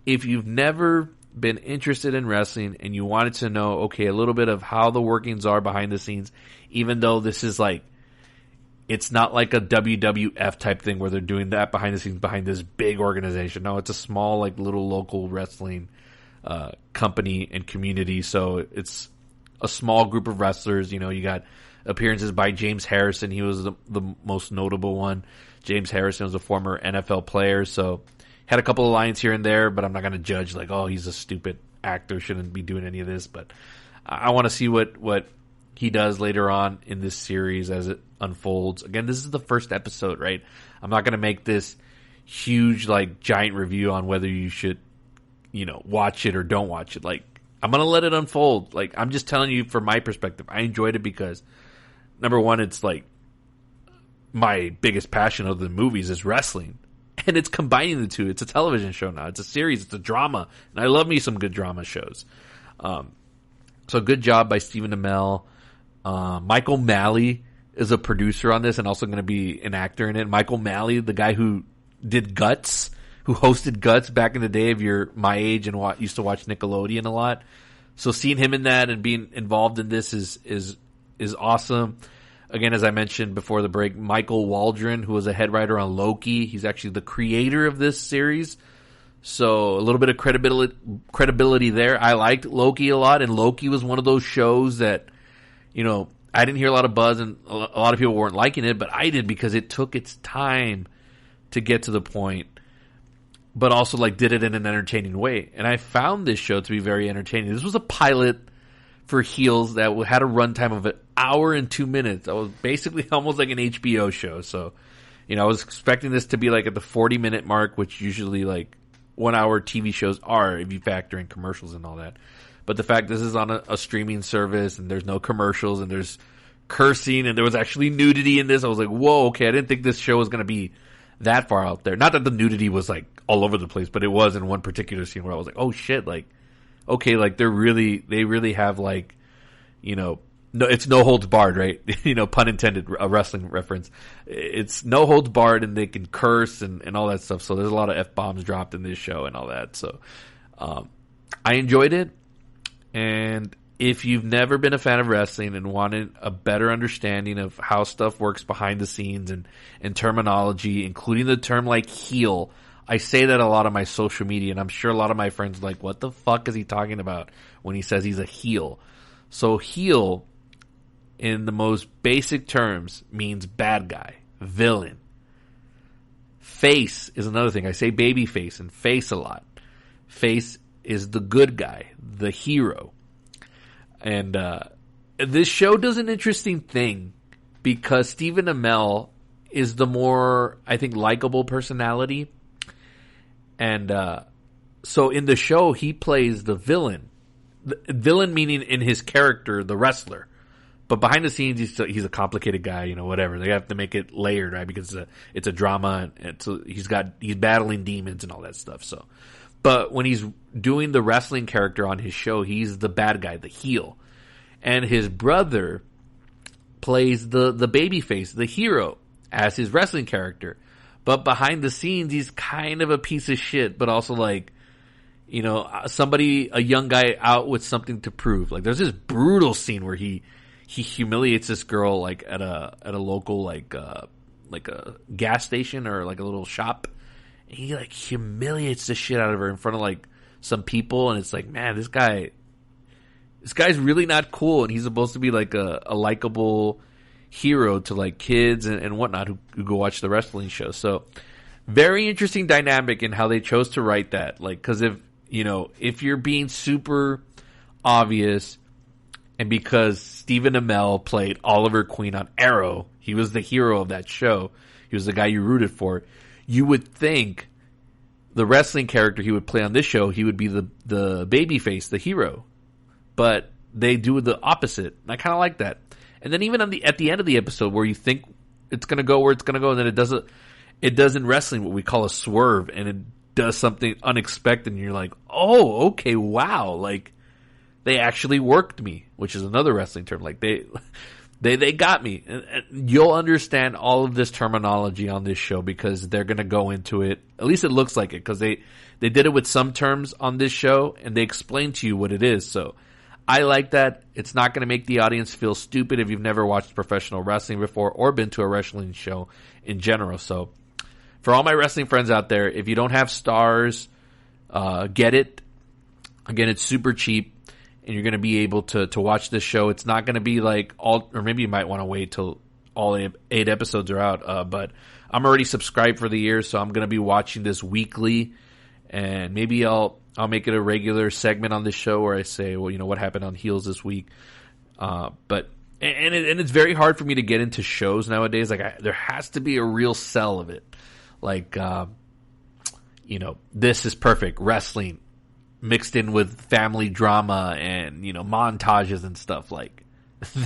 if you've never been interested in wrestling and you wanted to know, okay, a little bit of how the workings are behind the scenes, even though this is like, it's not like a WWF type thing where they're doing that behind the scenes behind this big organization. No, it's a small, like little local wrestling company and community. So it's a small group of wrestlers. You know, you got appearances by James Harrison. He was the most notable one. James Harrison was a former NFL player, so had a couple of lines here and there, but I'm not going to judge like, oh, he's a stupid actor, shouldn't be doing any of this. But I want to see what he does later on in this series as it unfolds. Again, this is the first episode, right? I'm not going to make this huge, like, giant review on whether you should, you know, watch it or don't watch it. Like, I'm going to let it unfold. Like, I'm just telling you from my perspective, I enjoyed it because, number one, it's like my biggest passion of the movies is wrestling. And it's combining the two. It's a television show now. It's a series. It's a drama. And I love me some good drama shows. So good job by Stephen Amell. Michael Malley is a producer on this and also going to be an actor in it. Michael Malley, the guy who did Guts, who hosted Guts back in the day if you're my age and used to watch Nickelodeon a lot. So seeing him in that and being involved in this is awesome. Again, as I mentioned before the break, Michael Waldron, who was a head writer on Loki, he's actually the creator of this series. So a little bit of credibility there. I liked Loki a lot, and Loki was one of those shows that, you know, I didn't hear a lot of buzz, and a lot of people weren't liking it, but I did because it took its time to get to the point, but also like did it in an entertaining way. And I found this show to be very entertaining. This was a pilot for Heels that had a runtime of 1 hour and 2 minutes. That was basically almost like an HBO show. So, you know, I was expecting this to be like at the 40-minute mark, which usually like 1 hour TV shows are if you factor in commercials and all that. But the fact this is on a streaming service and there's no commercials and there's cursing and there was actually nudity in this, I was like, whoa, okay, I didn't think this show was going to be that far out there. Not that the nudity was like all over the place, but it was in one particular scene where I was like, oh shit, like, okay, like they really have like, you know, no, it's no holds barred, right? You know, pun intended, a wrestling reference. It's no holds barred and they can curse and all that stuff. So there's a lot of F-bombs dropped in this show and all that. So, I enjoyed it. And if you've never been a fan of wrestling and wanted a better understanding of how stuff works behind the scenes and terminology, including the term like heel, I say that a lot on my social media, and I'm sure a lot of my friends are like, what the fuck is he talking about when he says he's a heel? So heel, in the most basic terms, means bad guy, villain. Face is another thing. I say baby face and face a lot. Face is the good guy, the hero. And this show does an interesting thing because Stephen Amell is the more, I think, likable personality. And so in the show, he plays the villain. The villain meaning in his character, the wrestler. But behind the scenes, he's a complicated guy, you know, whatever. They have to make it layered, right? Because it's a drama. And so he's battling demons and all that stuff. So, but when he's doing the wrestling character on his show, he's the bad guy, the heel. And his brother plays the baby face, the hero, as his wrestling character. But behind the scenes, he's kind of a piece of shit, but also like, you know, a young guy out with something to prove. Like there's this brutal scene where he humiliates this girl like at a local like a gas station or like a little shop. And he like humiliates the shit out of her in front of like some people, and it's like, man, this guy's really not cool, and he's supposed to be like a likable hero to like kids and whatnot who go watch the wrestling show. So very interesting dynamic in how they chose to write that. Like, cause if you're being super obvious, and because Stephen Amell played Oliver Queen on Arrow, he was the hero of that show. He was the guy you rooted for. You would think the wrestling character he would play on this show, he would be the babyface, the hero. But they do the opposite. I kind of like that. And then even at the end of the episode where you think it's going to go where it's going to go, and then it does in wrestling what we call a swerve, and it does something unexpected, and you're like, oh, okay, wow. Like, they actually worked me, which is another wrestling term. Like, they got me. And you'll understand all of this terminology on this show because they're going to go into it. At least it looks like it, because they did it with some terms on this show, and they explain to you what it is. So I like that. It's not going to make the audience feel stupid if you've never watched professional wrestling before or been to a wrestling show in general. So for all my wrestling friends out there, if you don't have Starz, get it. Again, it's super cheap, and you're going to be able to watch this show. It's not going to be like or maybe you might want to wait till all 8 episodes are out. But I'm already subscribed for the year, so I'm going to be watching this weekly, and maybe I'll make it a regular segment on this show where I say, well, you know, what happened on Heels this week. But it's very hard for me to get into shows nowadays. Like there has to be a real sell of it. Like, you know, this is perfect wrestling mixed in with family drama and, you know, montages and stuff. Like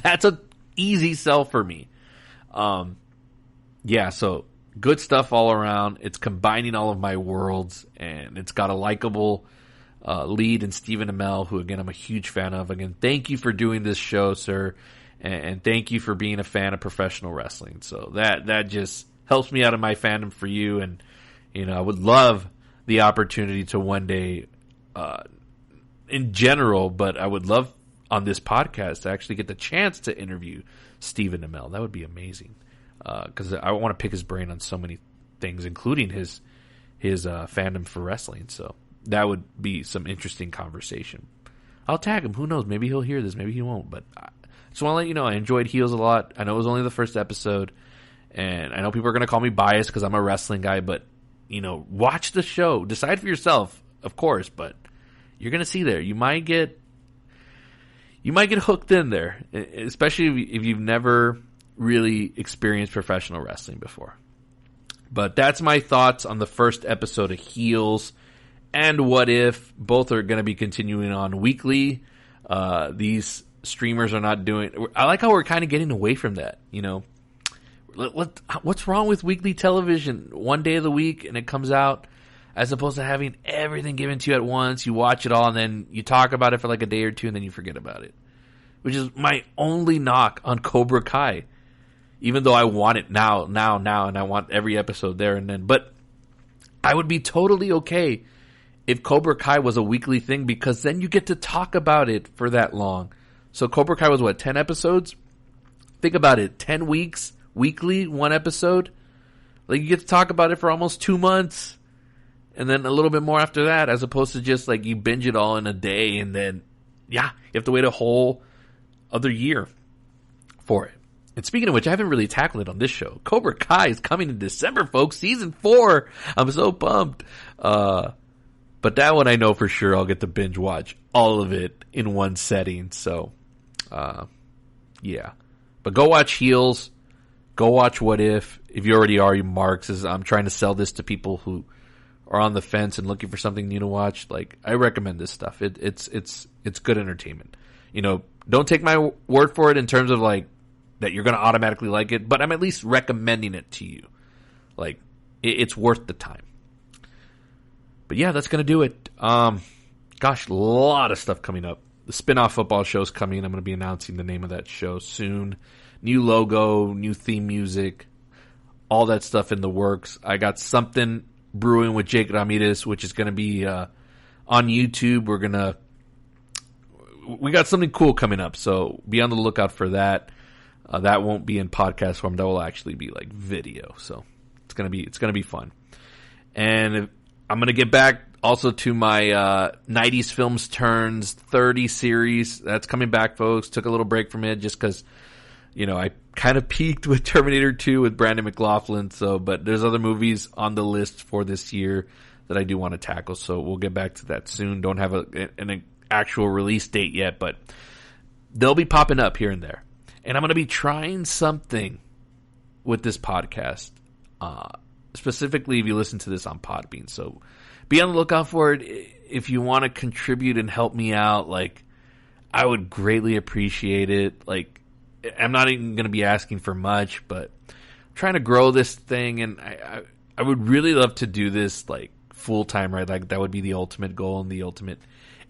that's a easy sell for me. yeah, so good stuff all around. It's combining all of my worlds, and it's got a likable lead in Stephen Amell, who, again, I'm a huge fan of. Again, thank you for doing this show, sir, and thank you for being a fan of professional wrestling. So that just helps me out of my fandom for you, and, you know, I would love the opportunity to one day, in general, but I would love on this podcast to actually get the chance to interview Stephen Amell. That would be amazing, because I want to pick his brain on so many things, including his fandom for wrestling. So that would be some interesting conversation. I'll tag him. Who knows? Maybe he'll hear this. Maybe he won't. But I just want to let you know I enjoyed Heels a lot. I know it was only the first episode, and I know people are going to call me biased because I'm a wrestling guy, but, you know, watch the show. Decide for yourself, of course, but you're going to see there. You might get hooked in there, especially if you've never really experienced professional wrestling before. But that's my thoughts on the first episode of Heels and What If. Both are going to be continuing on weekly. These streamers are not doing... I like how we're kind of getting away from that, you know. What's wrong with weekly television? One day of the week and it comes out, as opposed to having everything given to you at once. You watch it all and then you talk about it for like a day or two and then you forget about it. Which is my only knock on Cobra Kai. Even though I want it now, and I want every episode there and then. But I would be totally okay if Cobra Kai was a weekly thing, because then you get to talk about it for that long. So Cobra Kai was 10 episodes? Think about it. 10 weeks, weekly, one episode. Like, you get to talk about it for almost 2 months. And then a little bit more after that, as opposed to just like you binge it all in a day and then, yeah, you have to wait a whole other year for it. And speaking of which, I haven't really tackled it on this show. Cobra Kai is coming in December, folks. Season 4. I'm so pumped. But that one I know for sure I'll get to binge watch all of it in one setting. So, yeah. But go watch Heels. Go watch What If. If you already are, you marks. I'm trying to sell this to people who are on the fence and looking for something new to watch. Like, I recommend this stuff. It's good entertainment. You know, don't take my word for it in terms of like that you're going to automatically like it, but I'm at least recommending it to you. Like, it's worth the time. But yeah, that's going to do it. Gosh, a lot of stuff coming up. The spin-off football show's coming. I'm going to be announcing the name of that show soon. New logo, new theme music, all that stuff in the works. I got something brewing with Jake Ramirez, which is going to be on YouTube. We got something cool coming up, so be on the lookout for that. That won't be in podcast form. That will actually be like video. So it's gonna be fun. And I'm gonna get back also to my 90s Films Turns 30 series. That's coming back, folks. Took a little break from it just because, you know, I kind of peaked with Terminator 2 with Brandon McLaughlin. So, but there's other movies on the list for this year that I do want to tackle. So we'll get back to that soon. Don't have an actual release date yet, but they'll be popping up here and there. And I'm going to be trying something with this podcast, specifically if you listen to this on Podbean. So be on the lookout for it. If you want to contribute and help me out, like, I would greatly appreciate it. Like, I'm not even going to be asking for much, but I'm trying to grow this thing, and I would really love to do this like full time, right? Like, that would be the ultimate goal and the ultimate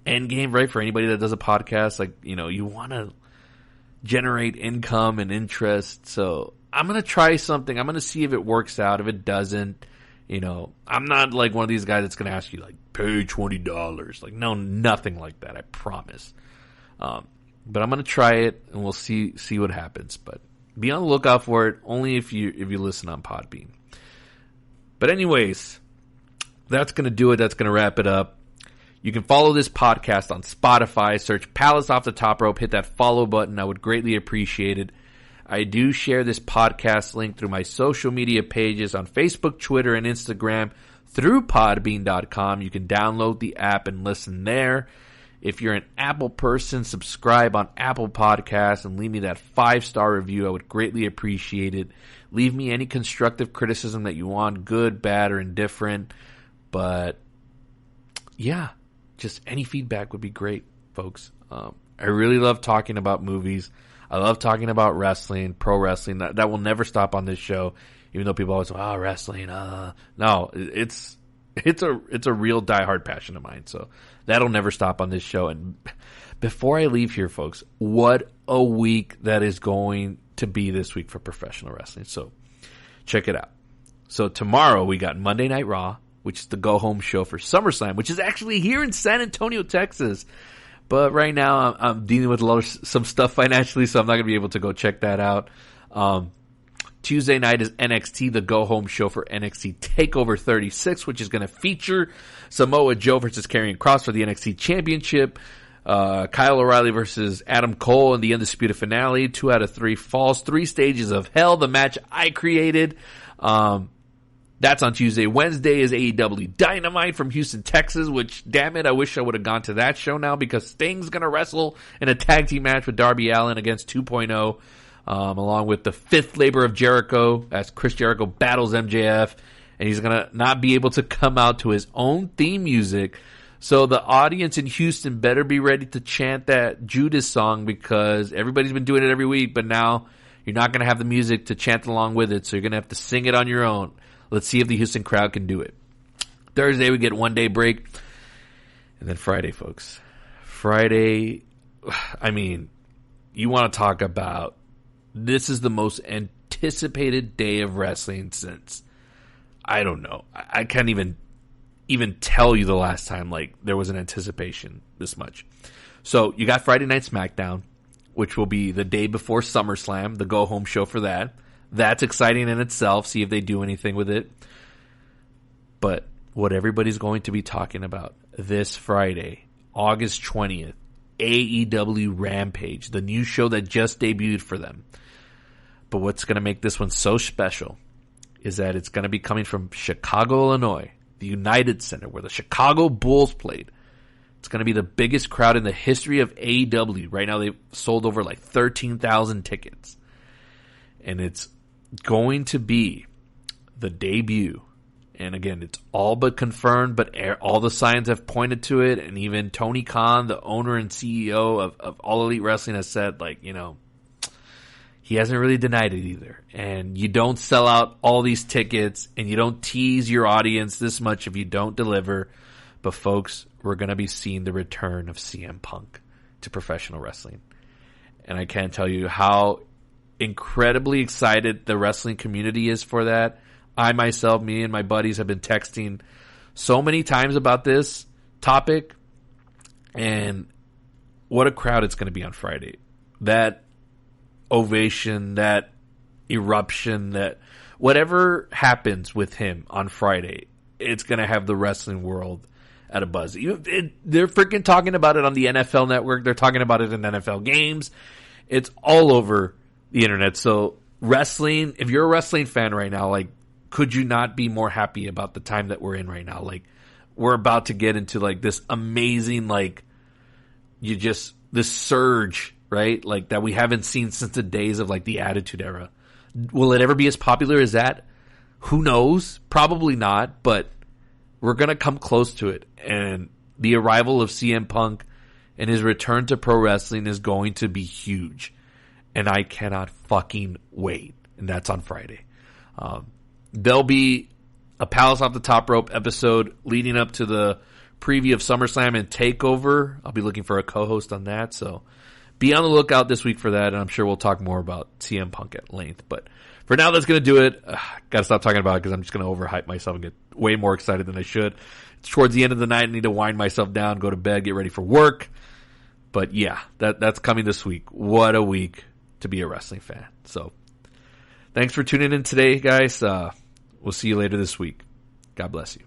end game, right? For anybody that does a podcast, like, you know, you want to generate income and interest. So I'm going to try something. I'm going to see if it works out. If it doesn't, you know, I'm not like one of these guys that's going to ask you like, pay $20. Like, no, nothing like that. I promise. But I'm going to try it and we'll see what happens. But be on the lookout for it only if you listen on Podbean. But anyways, that's going to do it. That's going to wrap it up. You can follow this podcast on Spotify. Search Palace Off the Top Rope. Hit that follow button. I would greatly appreciate it. I do share this podcast link through my social media pages on Facebook, Twitter, and Instagram through podbean.com. You can download the app and listen there. If you're an Apple person, subscribe on Apple Podcasts and leave me that 5-star review. I would greatly appreciate it. Leave me any constructive criticism that you want, good, bad, or indifferent. But yeah, just any feedback would be great, folks. I really love talking about movies. I love talking about wrestling, pro wrestling. That will never stop on this show. Even though people always say, "Oh, wrestling." No, it's a real diehard passion of mine. So that'll never stop on this show. And before I leave here, folks, what a week that is going to be this week for professional wrestling. So check it out. So tomorrow we got Monday Night Raw, which is the go-home show for SummerSlam, which is actually here in San Antonio, Texas. But right now I'm dealing with some stuff financially, so I'm not going to be able to go check that out. Tuesday night is NXT, the go-home show for NXT TakeOver 36, which is going to feature Samoa Joe versus Karrion Kross for the NXT Championship. Kyle O'Reilly versus Adam Cole in the Undisputed finale. 2 out of 3 falls. 3 stages of hell, the match I created. That's on Tuesday. Wednesday is AEW Dynamite from Houston, Texas, which, damn it, I wish I would have gone to that show now because Sting's going to wrestle in a tag team match with Darby Allin against 2.0, along with the 5th labor of Jericho as Chris Jericho battles MJF, and he's going to not be able to come out to his own theme music. So the audience in Houston better be ready to chant that Judas song because everybody's been doing it every week, but now you're not going to have the music to chant along with it, so you're going to have to sing it on your own. Let's see if the Houston crowd can do it. Thursday, we get 1 day break. And then Friday, folks. Friday, I mean, you want to talk about this is the most anticipated day of wrestling since, I don't know. I can't even tell you the last time like there was an anticipation this much. So you got Friday Night SmackDown, which will be the day before SummerSlam, the go-home show for that. That's exciting in itself. See if they do anything with it. But what everybody's going to be talking about this Friday, August 20th, AEW Rampage, the new show that just debuted for them. But what's going to make this one so special is that it's going to be coming from Chicago, Illinois, the United Center, where the Chicago Bulls played. It's going to be the biggest crowd in the history of AEW. Right now, they've sold over like 13,000 tickets. And it's going to be the debut. And again, it's all but confirmed, but all the signs have pointed to it. And even Tony Khan, the owner and CEO of All Elite Wrestling, has said, like, you know, he hasn't really denied it either. And you don't sell out all these tickets and you don't tease your audience this much if you don't deliver. But folks, we're going to be seeing the return of CM Punk to professional wrestling. And I can't tell you how incredibly excited the wrestling community is for that. I myself, me and my buddies have been texting so many times about this topic, and what a crowd it's going to be on Friday. That ovation, that eruption, that whatever happens with him on Friday, it's going to have the wrestling world at a buzz. They're freaking talking about it on the NFL Network. They're talking about it in NFL games. It's all over the internet. So wrestling, if you're a wrestling fan right now, like, could you not be more happy about the time that we're in right now? Like, we're about to get into like this amazing, like, this surge, right? Like that we haven't seen since the days of like the Attitude Era. Will it ever be as popular as that? Who knows? Probably not, but we're going to come close to it. And the arrival of CM Punk and his return to pro wrestling is going to be huge. And I cannot fucking wait. And that's on Friday. There'll be a Palace Off the Top Rope episode leading up to the preview of SummerSlam and TakeOver. I'll be looking for a co-host on that. So be on the lookout this week for that. And I'm sure we'll talk more about CM Punk at length. But for now, that's going to do it. Got to stop talking about it because I'm just going to overhype myself and get way more excited than I should. It's towards the end of the night. I need to wind myself down, go to bed, get ready for work. But yeah, that's coming this week. What a week to be a wrestling fan. So thanks for tuning in today, guys. We'll see you later this week. God bless you.